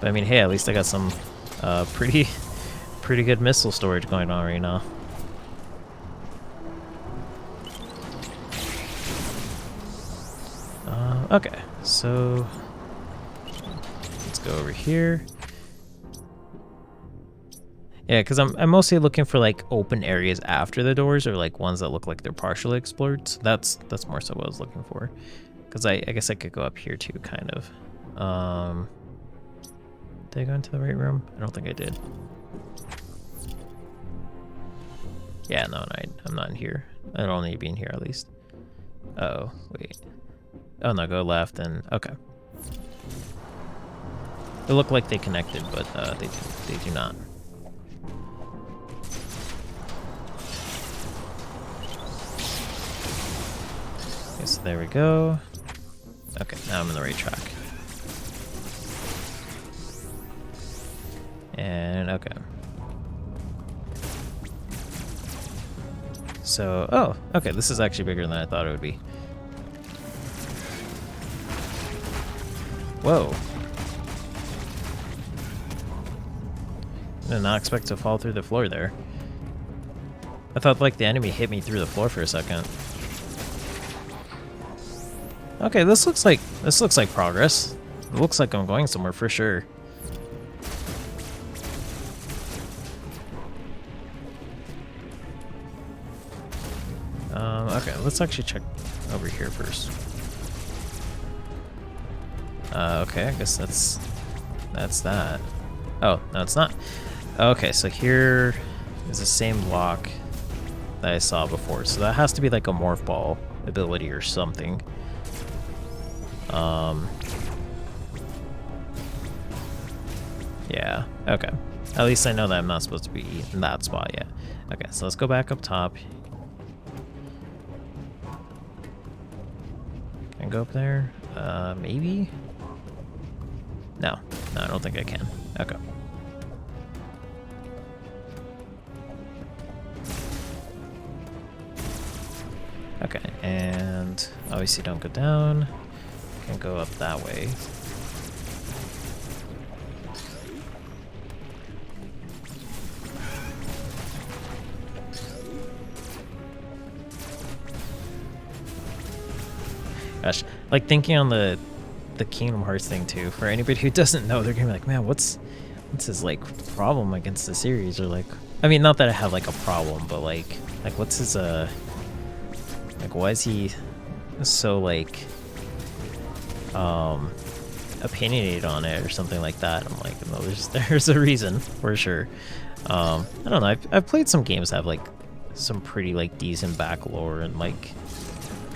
But I mean, hey, at least I got some pretty good missile storage going on right now. Okay, so let's go over here. Yeah, because I'm mostly looking for like open areas after the doors, or like ones that look like they're partially explored. So that's more so what I was looking for. Because I guess I could go up here too, kind of. Did I go into the right room? I don't think I did. Yeah, no, I'm not in here. I don't need to be in here at least. Oh, wait. Oh no, go left and okay. It looked like they connected, but they do not. Okay, so there we go. Okay, now I'm in the right track. And okay. So, oh, okay, this is actually bigger than I thought it would be. Whoa. I did not expect to fall through the floor there. I thought like the enemy hit me through the floor for a second. Okay, this looks like progress. It looks like I'm going somewhere for sure. Okay, let's actually check over here first. Okay, I guess that's that. Oh, no, it's not. Okay, so here is the same block that I saw before. So that has to be like a morph ball ability or something. Yeah, okay. At least I know that I'm not supposed to be in that spot yet. Okay, so let's go back up top. Can I go up there? Maybe? No, I don't think I can. Okay. Okay, and obviously don't go down. Can go up that way. Gosh, like thinking on the Kingdom Hearts thing too. For anybody who doesn't know, they're gonna be like, man, what's his like problem against the series? Or like, I mean, not that I have like a problem, but like what's his like why is he so like opinionated on it or something like that? I'm like, no, there's a reason for sure. I don't know. I've played some games that have like some pretty like decent back lore and like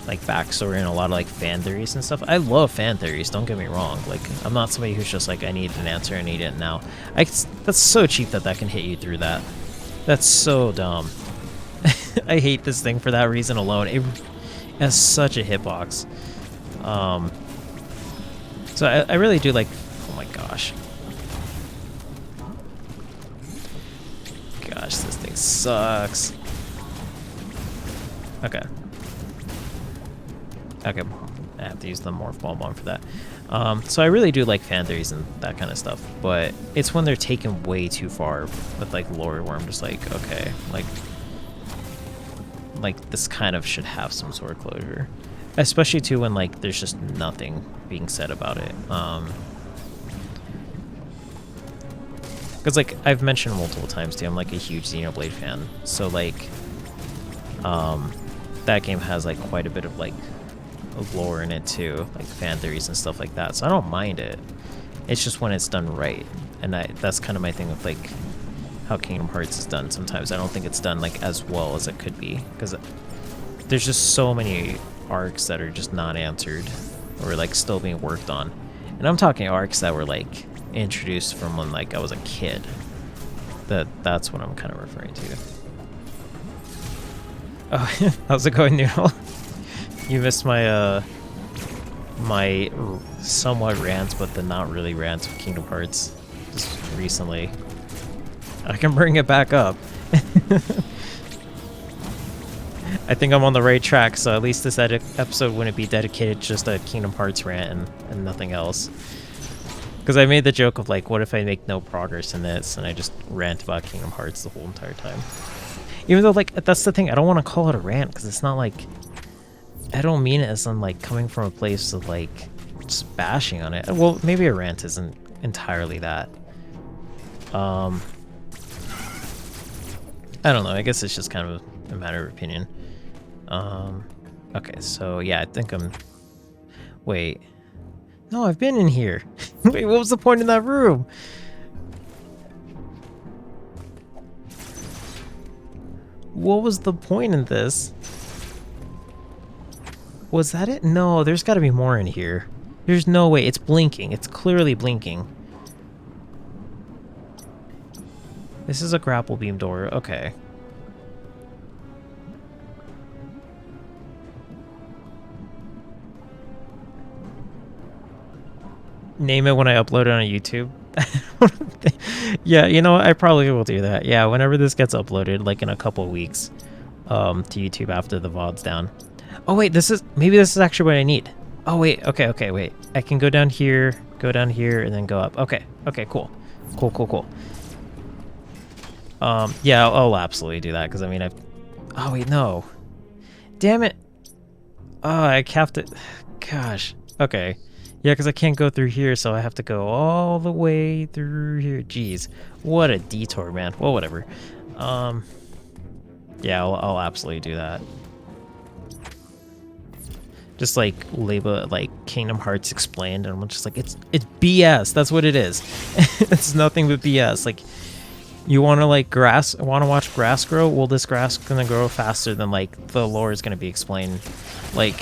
backstory and a lot of like fan theories and stuff. I love fan theories, don't get me wrong. Like, I'm not somebody who's just like, I need an answer, I need it now. That's so cheap that can hit you through that. That's so dumb. I hate this thing for that reason alone. It has such a hitbox. So I really do like, oh my gosh. Gosh, this thing sucks. Okay. Okay, I have to use the morph ball one for that. So I really do like fan theories and that kind of stuff, but it's when they're taken way too far with like lore where I'm just like, okay, like this kind of should have some sort of closure, especially too when like there's just nothing being said about it. Because like I've mentioned multiple times too, I'm like a huge Xenoblade fan, so like that game has like quite a bit of like lore in it too, like fan theories and stuff like that, so I don't mind it. It's just when it's done right, and that's kind of my thing with like how Kingdom Hearts is done. Sometimes I don't think it's done like as well as it could be, because there's just so many arcs that are just not answered or like still being worked on, and I'm talking arcs that were like introduced from when like I was a kid. That's what I'm kind of referring to. Oh, how's it going, Noodle? You missed my my somewhat rants, but the not really rants of Kingdom Hearts just recently. I can bring it back up. I think I'm on the right track, so at least this episode wouldn't be dedicated to just a Kingdom Hearts rant and nothing else. Because I made the joke of like, what if I make no progress in this and I just rant about Kingdom Hearts the whole entire time? Even though like, that's the thing, I don't want to call it a rant, because it's not like, I don't mean it as I'm like coming from a place of like just bashing on it. Well, maybe a rant isn't entirely that. I don't know, I guess it's just kind of a matter of opinion. Okay, so yeah, I think I'm... Wait. No, I've been in here. Wait, what was the point in that room? What was the point in this? Was that it? No, there's got to be more in here. There's no way. It's blinking. It's clearly blinking. This is a grapple beam door. Okay. Name it when I upload it on YouTube. Yeah, you know what? I probably will do that. Yeah, whenever this gets uploaded, like in a couple weeks, to YouTube after the VOD's down. Oh wait, maybe this is actually what I need. Oh wait, okay, wait. I can go down here, go down here, and then go up. Okay, okay, cool. Cool, cool, cool. Yeah, I'll absolutely do that, because, I mean, I've... Oh, wait, no. Damn it. Oh, I have to... Gosh. Okay. Yeah, because I can't go through here, so I have to go all the way through here. Jeez. What a detour, man. Well, whatever. Yeah, I'll absolutely do that. Just, like, label it, like, Kingdom Hearts Explained, and I'm just like, it's BS. That's what it is. It's nothing but BS. Like, you want to, like, watch grass grow? Well, this grass is going to grow faster than, like, the lore is going to be explained. Like,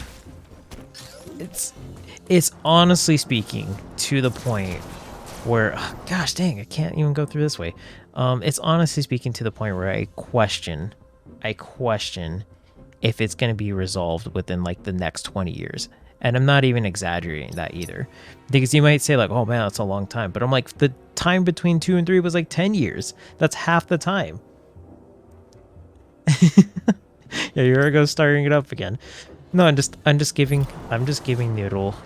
it's honestly speaking to the point where, oh, gosh dang, I can't even go through this way. It's honestly speaking to the point where I question if it's going to be resolved within like the next 20 years. And I'm not even exaggerating that either. Because you might say like, oh man, that's a long time. But I'm like, the time between 2 and 3 was like 10 years. That's half the time. Yeah, here I go starting it up again. No, I'm just giving Noodle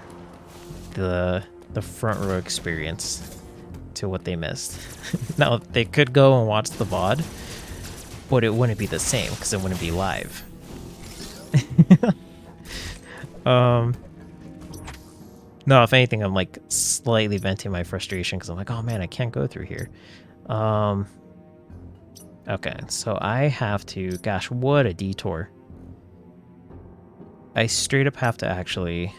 the front row experience to what they missed. Now, they could go and watch the VOD, but it wouldn't be the same because it wouldn't be live. No, if anything, I'm like slightly venting my frustration because I'm like, oh man, I can't go through here. Okay, so I have to, gosh, what a detour. I straight up have to actually...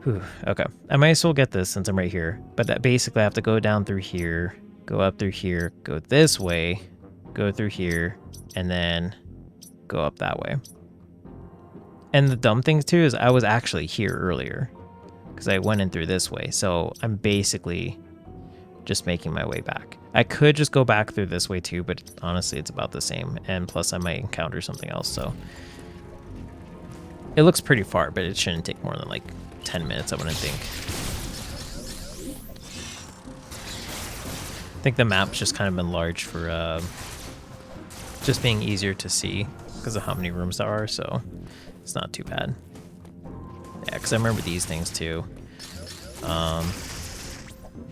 Whew, okay, I might as well get this since I'm right here. But that basically I have to go down through here, go up through here, go this way, go through here, and then go up that way. And the dumb thing too is I was actually here earlier because I went in through this way. So I'm basically just making my way back. I could just go back through this way too, but honestly it's about the same. And plus I might encounter something else. So it looks pretty far, but it shouldn't take more than like 10 minutes, I wouldn't think. I think the map's just kind of been large for just being easier to see because of how many rooms there are, so it's not too bad. Yeah, because I remember these things too.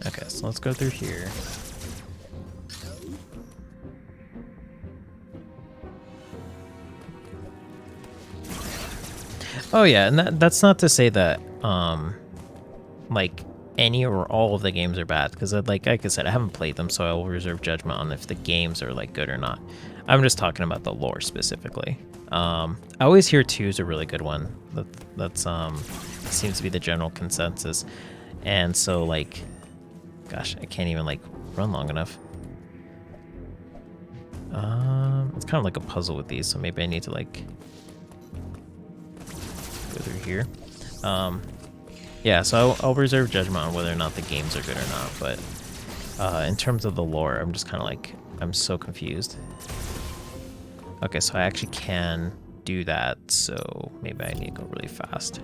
Okay, so let's go through here. Oh yeah, and that's not to say that like any or all of the games are bad, because like I said, I haven't played them, so I will reserve judgment on if the games are like good or not. I'm just talking about the lore specifically. I always hear 2 is a really good one. That's seems to be the general consensus. And so like, gosh, I can't even like run long enough. It's kind of like a puzzle with these, so maybe I need to like go through here. Yeah, so I'll reserve judgment on whether or not the games are good or not, but in terms of the lore, I'm just kind of like, I'm so confused. Okay, so I actually can do that, so maybe I need to go really fast.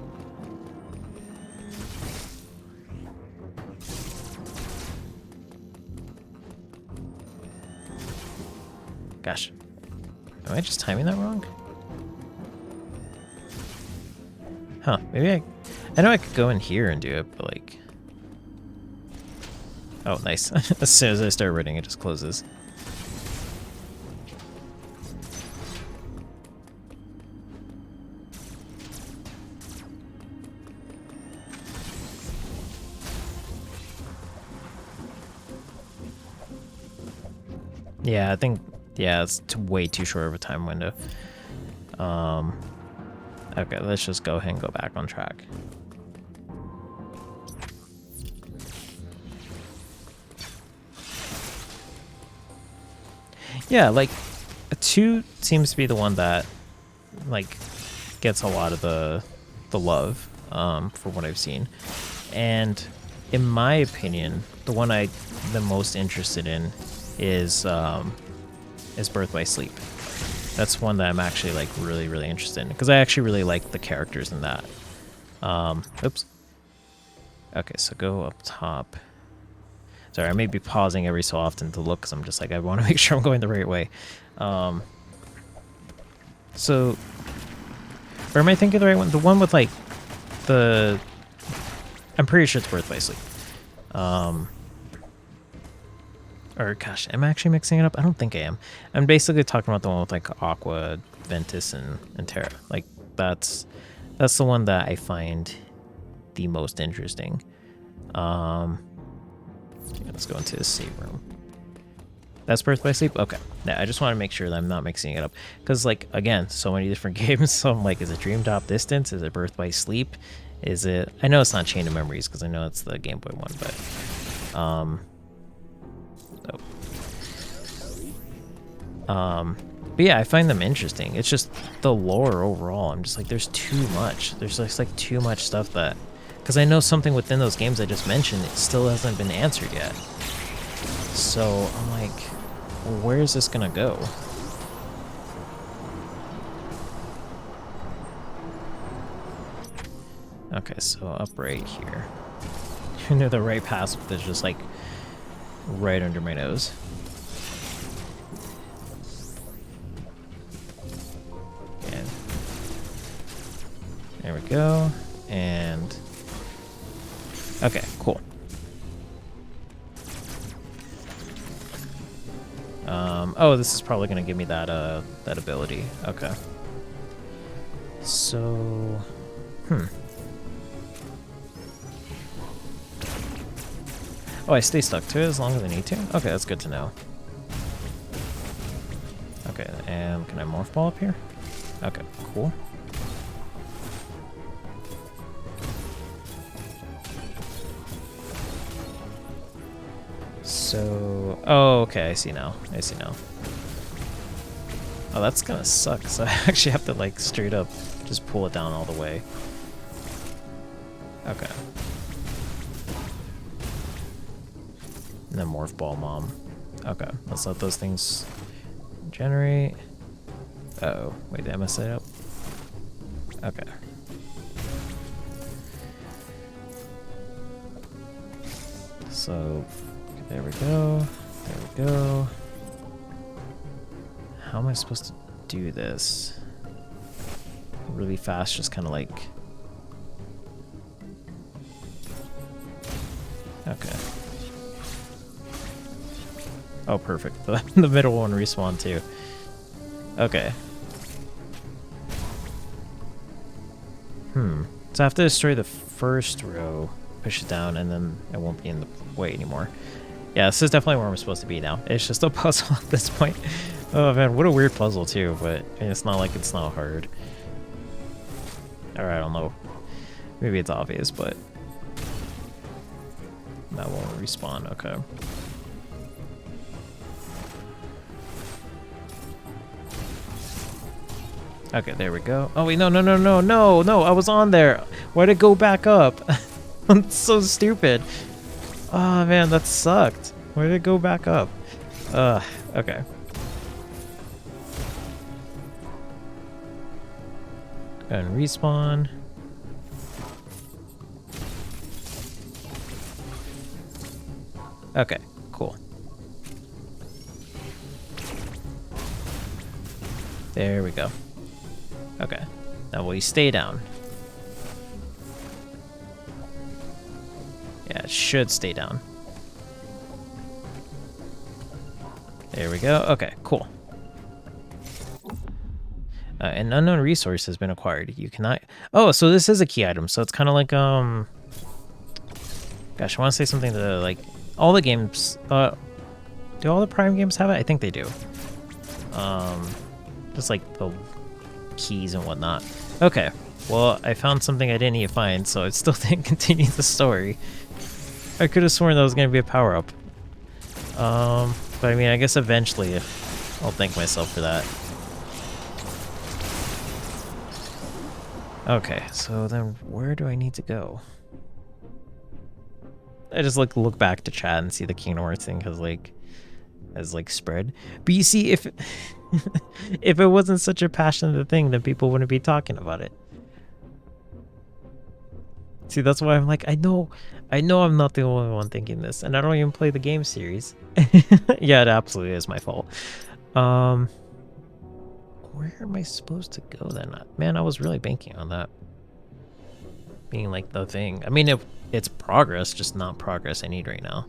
Gosh, am I just timing that wrong? Huh, maybe I know I could go in here and do it, but like... Oh, nice. As soon as I start running, it just closes. Yeah, I think, yeah, it's way too short of a time window. Okay, let's just go ahead and go back on track. Yeah, like, 2 seems to be the one that, like, gets a lot of the love, for what I've seen. And in my opinion, the one I'm the most interested in is Birth by Sleep. That's one that I'm actually like really interested in because I actually really like the characters in that. Oops. Okay, so go up top. Sorry, I may be pausing every so often to look because I'm just like, I want to make sure I'm going the right way. So, or am I thinking the right one? The one with like the I'm pretty sure it's Birth by Sleep. Or gosh, am I actually mixing it up? I don't think I am. I'm basically talking about the one with like Aqua, Ventus, and Terra. Like that's the one that I find the most interesting. Let's go into the save room. That's Birth by Sleep? Okay. Yeah, I just want to make sure that I'm not mixing it up. Because, like, again, so many different games. So I'm like, is it Dream Drop Distance? Is it Birth by Sleep? Is it... I know it's not Chain of Memories because I know it's the Game Boy one, but... But yeah, I find them interesting. It's just the lore overall. I'm just like, there's too much. There's just like too much stuff that... Because I know something within those games I just mentioned, it still hasn't been answered yet. So I'm like, where is this gonna go? Okay, so up right here. You know the right pass that's just like right under my nose. And there we go. And okay, cool. Oh, this is probably gonna give me that that ability. Okay. So, Oh, I stay stuck to it as long as I need to? Okay, that's good to know. Okay, and can I morph ball up here? Okay, cool. So, oh, okay, I see now. I see now. Oh, that's gonna suck. So I actually have to like straight up just pull it down all the way. Okay. And then morph ball mom. Okay, let's let those things generate. Uh-oh, wait, am I set up? Okay. So, there we go. There we go. How am I supposed to do this? Really fast, just kind of like... Okay. Oh, perfect. The middle one respawned too. Okay. So I have to destroy the first row, push it down, and then it won't be in the way anymore. Yeah, this is definitely where I'm supposed to be now. It's just a puzzle at this point. Oh man, what a weird puzzle too, but it's not like it's not hard. Or I don't know. Maybe it's obvious, but... That won't respawn, okay. Okay, there we go. Oh wait, no, I was on there. Why'd it go back up? That's so stupid. Oh man, that sucked. Why did it go back up? Okay. Go ahead and respawn. Okay, cool. There we go. Okay. Now will you stay down? Yeah, it should stay down. There we go. Okay, cool. An unknown resource has been acquired. You cannot... Oh, so this is a key item. So it's kind of like, Gosh, I want to say something to, like... All the games... Do all the Prime games have it? I think they do. Just like the keys and whatnot. Okay. Well, I found something I didn't need to find, so it still didn't continue the story. I could have sworn that was going to be a power-up. But I mean, I guess eventually I'll thank myself for that. Okay, so then where do I need to go? I just look back to chat and see the Kingdom Hearts thing has like spread. But you see, if if it wasn't such a passionate thing, then people wouldn't be talking about it. See, that's why I'm like, I know I'm not the only one thinking this, and I don't even play the game series. Yeah, it absolutely is my fault. Where am I supposed to go then? Man, I was really banking on that being like the thing. I mean, it's progress, just not progress I need right now.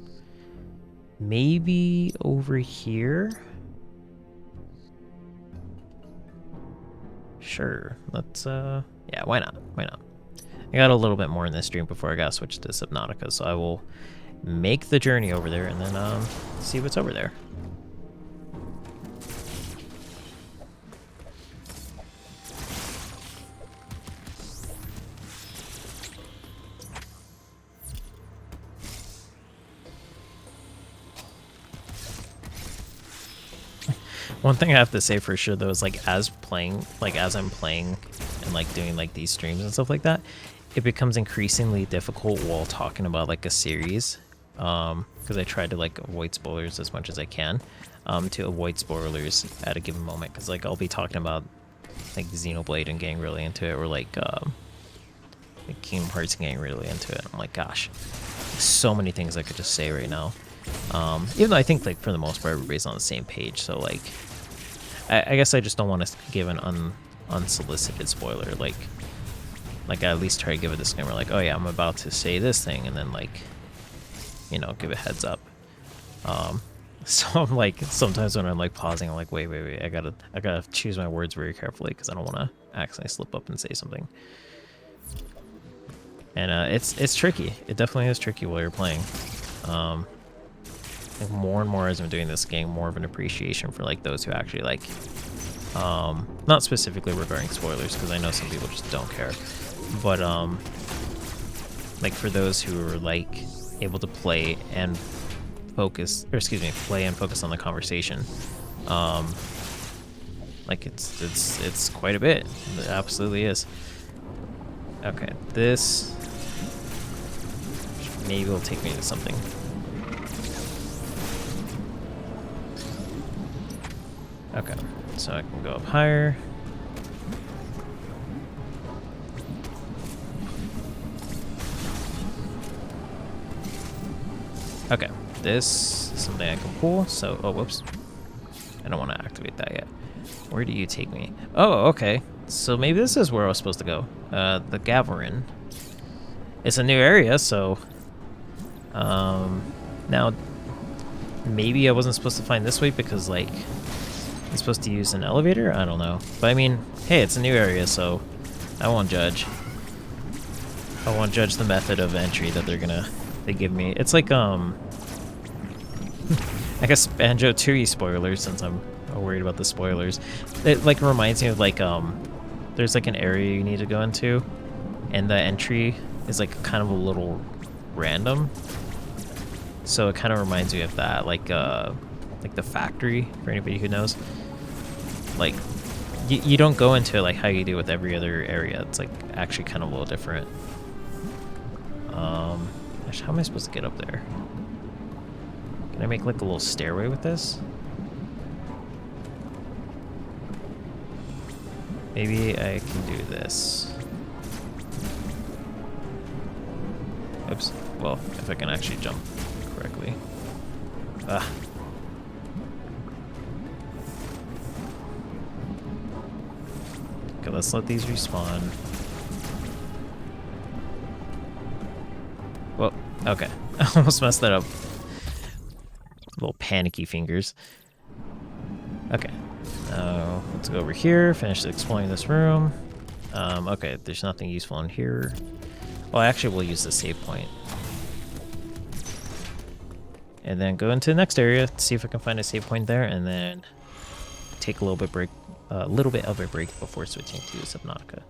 Maybe over here? Sure, let's, yeah, why not? Why not? I got a little bit more in this stream before I got switched to Subnautica, so I will make the journey over there and then, see what's over there. One thing I have to say for sure though is like as I'm playing and like doing like these streams and stuff like that, it becomes increasingly difficult while talking about like a series, because I try to like avoid spoilers as much as I can, to avoid spoilers at a given moment, because like I'll be talking about like Xenoblade and getting really into it, or like Kingdom Hearts getting really into it. I'm like, gosh, so many things I could just say right now. Even though I think like for the most part everybody's on the same page, so like I guess I just don't want to give an unsolicited spoiler. Like I at least try to give a disclaimer, like, oh yeah, I'm about to say this thing, and then like, you know, give a heads up. So I'm like, sometimes when I'm like pausing, I'm like, wait, I gotta choose my words very carefully because I don't want to accidentally slip up and say something. And it's tricky. It definitely is tricky while you're playing. I think more and more as I'm doing this game, more of an appreciation for like those who actually like, not specifically regarding spoilers because I know some people just don't care, but like for those who are like able to play and focus, or excuse me, play and focus on the conversation, like it's quite a bit. It absolutely is. Okay, this maybe will take me to something. Okay, so I can go up higher. Okay, this is something I can pull, so, oh, whoops. I don't want to activate that yet. Where do you take me? Oh, okay. So maybe this is where I was supposed to go. The Gaverin. It's a new area, so... now, maybe I wasn't supposed to find this way because, like, I'm supposed to use an elevator? I don't know. But I mean, hey, it's a new area, so I won't judge. I won't judge the method of entry that they give me. It's like, I guess Banjo-Tooie spoilers, since I'm worried about the spoilers. It, like, reminds me of, like, there's, like, an area you need to go into, and the entry is, like, kind of a little random. So it kind of reminds me of that, like the factory, for anybody who knows. Like, you don't go into it like how you do with every other area. It's, like, actually kind of a little different. Gosh, how am I supposed to get up there? Can I make, like, a little stairway with this? Maybe I can do this. Oops. Well, if I can actually jump correctly. Ah. Okay, let's let these respawn. Well, okay. I almost messed that up. Little panicky fingers. Okay. Let's go over here, finish exploring this room. Okay, there's nothing useful in here. Well, actually, we'll use the save point. And then go into the next area, see if I can find a save point there, and then take a little bit of a break before switching to Subnautica.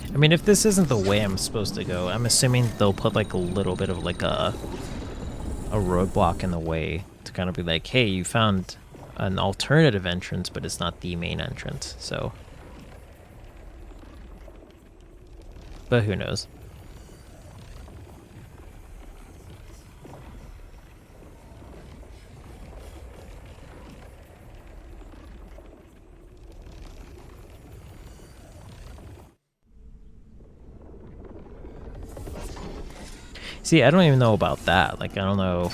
I mean, if this isn't the way I'm supposed to go, I'm assuming they'll put like a little bit of like a roadblock in the way to kind of be like, hey, you found an alternative entrance, but it's not the main entrance, so. But who knows? See, I don't even know about that. Like, I don't know.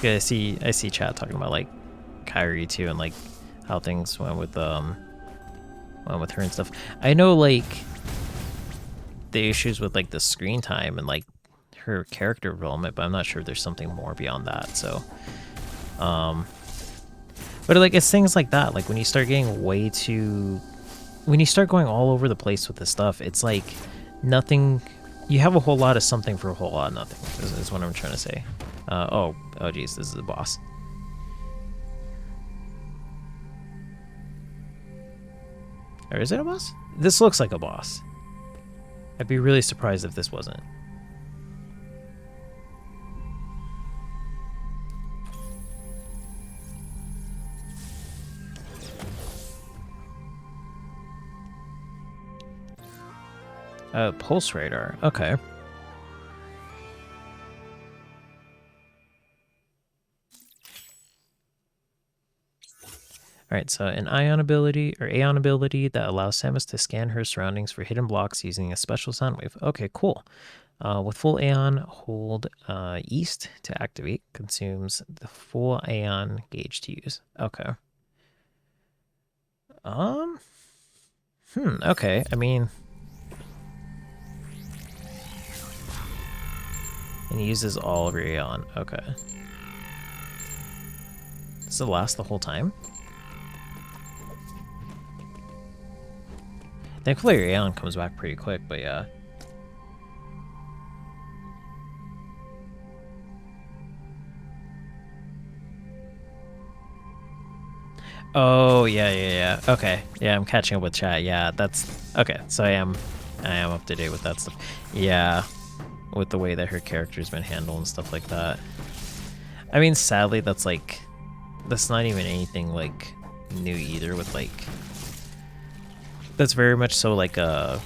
Yeah, I see chat talking about like Kyrie too, and like how things went with her and stuff. I know like the issues with like the screen time and like her character development, but I'm not sure if there's something more beyond that. So, but like it's things like that. Like when you start getting when you start going all over the place with this stuff, it's like nothing. You have a whole lot of something for a whole lot of nothing. Is what I'm trying to say. Oh geez, this is the boss. Or is it a boss? This looks like a boss. I'd be really surprised if this wasn't. Pulse radar. Okay. Alright, so an Aeon ability that allows Samus to scan her surroundings for hidden blocks using a special sound wave. Okay, cool. With full Aeon, hold East to activate. Consumes the full Aeon gauge to use. Okay. Okay. I mean, and he uses all of your Aeon. Okay. Does it last the whole time? Thankfully, your Aeon comes back pretty quick, but yeah. Oh, yeah. Okay. Yeah, I'm catching up with chat. Yeah, that's... Okay, so I am up to date with that stuff. Yeah, with the way that her character's been handled and stuff like that. I mean, sadly, that's like... That's not even anything, like, new either with, like... That's very much so like a...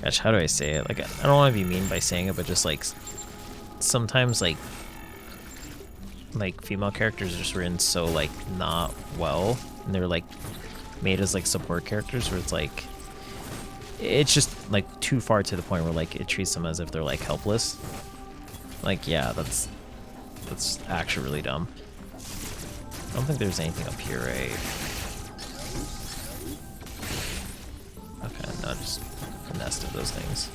Gosh, how do I say it? Like, I don't want to be mean by saying it, but just like... Sometimes like female characters are just written so like not well, and they're like made as like support characters where it's like it's just like too far to the point where like it treats them as if they're like helpless. Like, yeah, that's actually really dumb. I don't think there's anything up here, right? Okay, no, just a nest of those things.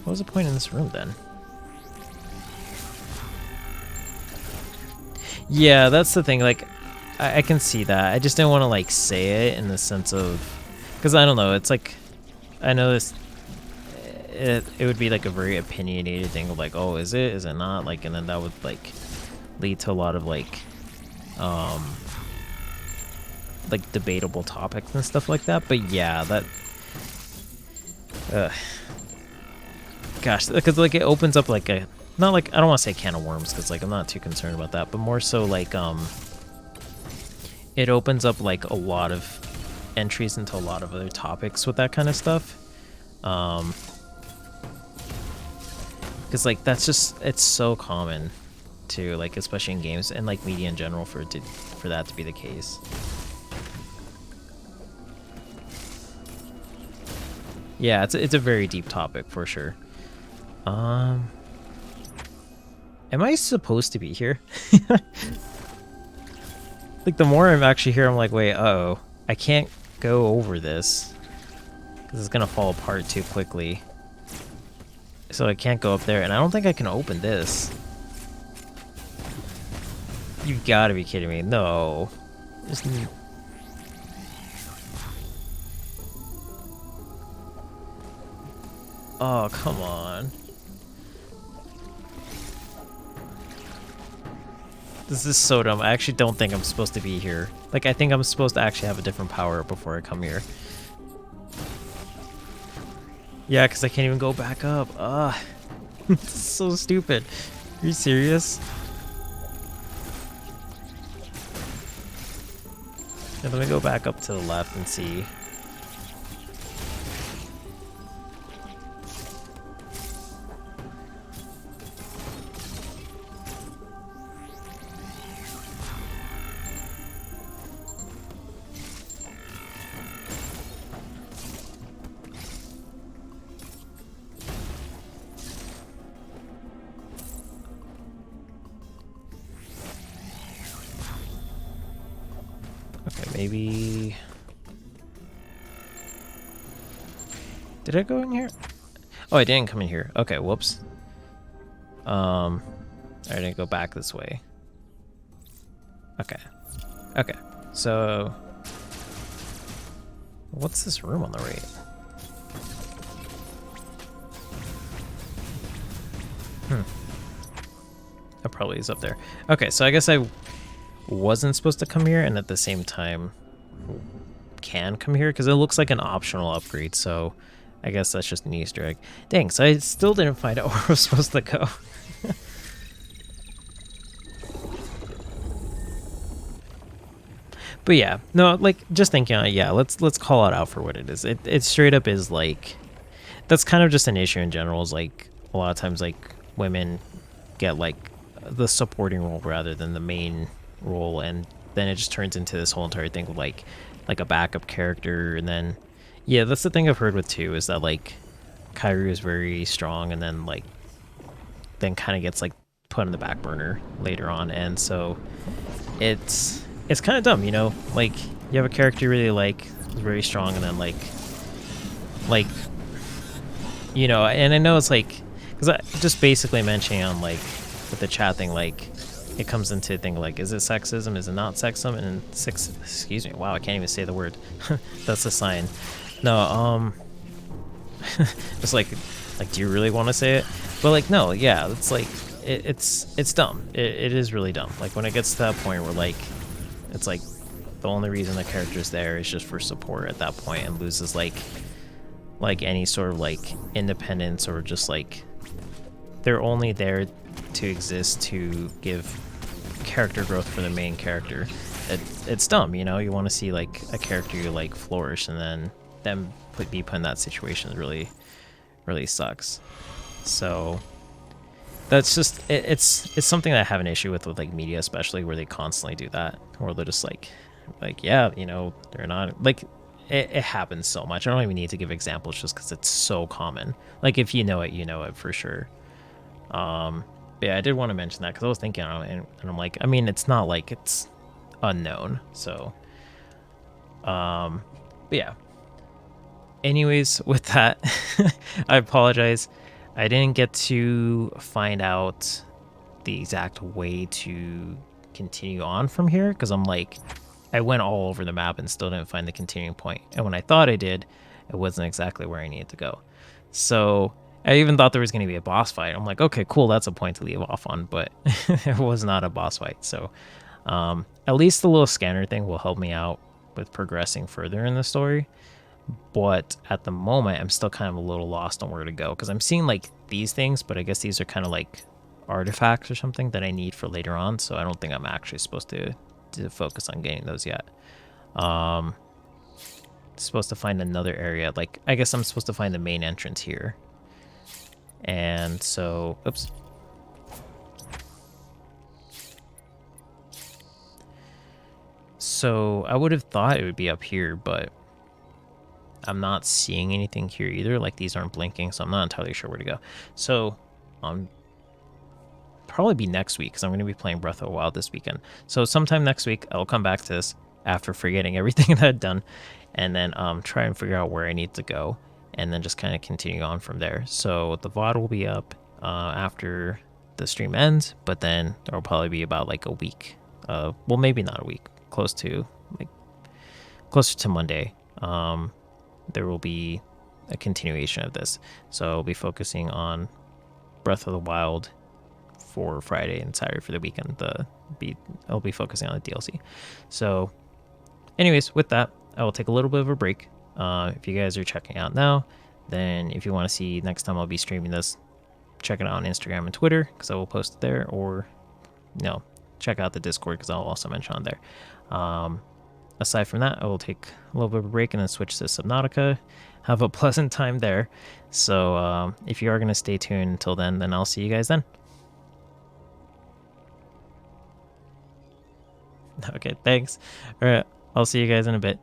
What was the point in this room then? Yeah, that's the thing. Like, I can see that. I just didn't want to like say it in the sense of, because I don't know. It's like, I know this. It would be like a very opinionated thing of like, oh, is it not? Like, and then that would like lead to a lot of like debatable topics and stuff like that. But yeah, that. Gosh, because like it opens up like a. Not like, I don't want to say can of worms, because like I'm not too concerned about that, but more so like it opens up like a lot of entries into a lot of other topics with that kind of stuff. Because like that's just, it's so common to like, especially in games and like media in general, for that to be the case. Yeah, it's a very deep topic for sure. Am I supposed to be here? Like, the more I'm actually here, I'm like, wait, uh-oh. I can't go over this, because it's gonna fall apart too quickly. So I can't go up there, and I don't think I can open this. You gotta be kidding me. No. Just... Oh, come on. This is so dumb. I actually don't think I'm supposed to be here. Like, I think I'm supposed to actually have a different power before I come here. Yeah, because I can't even go back up. Ugh. This is so stupid. Are you serious? Yeah, let me go back up to the left and see. Okay, maybe... Did I go in here? Oh, I didn't come in here. Okay, whoops. I didn't go back this way. Okay. Okay. So... What's this room on the right? That probably is up there. Okay, so I guess I wasn't supposed to come here, and at the same time can come here, because it looks like an optional upgrade, so I guess that's just an Easter egg. Dang, so I still didn't find out where I was supposed to go. But yeah, no, like, just thinking on it, yeah, let's call it out for what it is. It straight up is, like, that's kind of just an issue in general, is, like, a lot of times, like, women get, like, the supporting role rather than the main role, and then it just turns into this whole entire thing with, like a backup character, and then, yeah, that's the thing I've heard with, too, is that, like, Kairi is very strong, and then, like, then kind of gets, like, put on the back burner later on, and so it's kind of dumb, you know? Like, you have a character you really like, is very strong, and then, like, you know, and I know it's, like, because I just basically mentioning on, like, with the chat thing, like, it comes into thing like, is it sexism, is it not sexism, and excuse me, wow, I can't even say the word. That's a sign. No, it's like, do you really want to say it? But, like, no, yeah, it's, like, it's dumb. It is really dumb. Like, when it gets to that point where, like, it's like the only reason the character's there is just for support at that point, and loses like any sort of like independence, or just like they're only there to exist to give character growth for the main character. It's dumb, you know? You want to see like a character you like flourish, and then them be put in that situation really sucks. So that's just it's something that I have an issue with like media, especially where they constantly do that, or they're just like yeah, you know, they're not like it happens so much. I don't even need to give examples just because it's so common. Like, if you know it for sure. Yeah, I did want to mention that because I was thinking on it, and I'm like, I mean, it's not like it's unknown, so but yeah. Anyways, with that, I apologize. I didn't get to find out the exact way to continue on from here, because I'm like, I went all over the map and still didn't find the continuing point. And when I thought I did, it wasn't exactly where I needed to go. So I even thought there was going to be a boss fight. I'm like, okay, cool, that's a point to leave off on, but it was not a boss fight. So at least the little scanner thing will help me out with progressing further in the story. But at the moment, I'm still kind of a little lost on where to go, because I'm seeing like these things, but I guess these are kind of like artifacts or something that I need for later on, so I don't think I'm actually supposed to focus on getting those yet. Supposed to find another area, like, I guess I'm supposed to find the main entrance here. And so, oops. So I would have thought it would be up here, but I'm not seeing anything here either. Like, these aren't blinking, so I'm not entirely sure where to go. So probably be next week, because I'm going to be playing Breath of the Wild this weekend. So sometime next week, I'll come back to this after forgetting everything that I'd done, and then try and figure out where I need to go, and then just kind of continue on from there. So the VOD will be up after the stream ends, but then there will probably be about like a week. Well, maybe not a week, closer to Monday. There will be a continuation of this. So I'll be focusing on Breath of the Wild for Friday and Saturday for the weekend. I'll be focusing on the DLC. So anyways, with that, I will take a little bit of a break. If you guys are checking out now, then if you want to see next time I'll be streaming this, check it out on Instagram and Twitter, because I will post it there, or check out the Discord, because I'll also mention on there. Aside from that, I will take a little bit of a break and then switch to Subnautica. Have a pleasant time there. So if you are going to stay tuned until then I'll see you guys then. Okay, thanks. All right, I'll see you guys in a bit.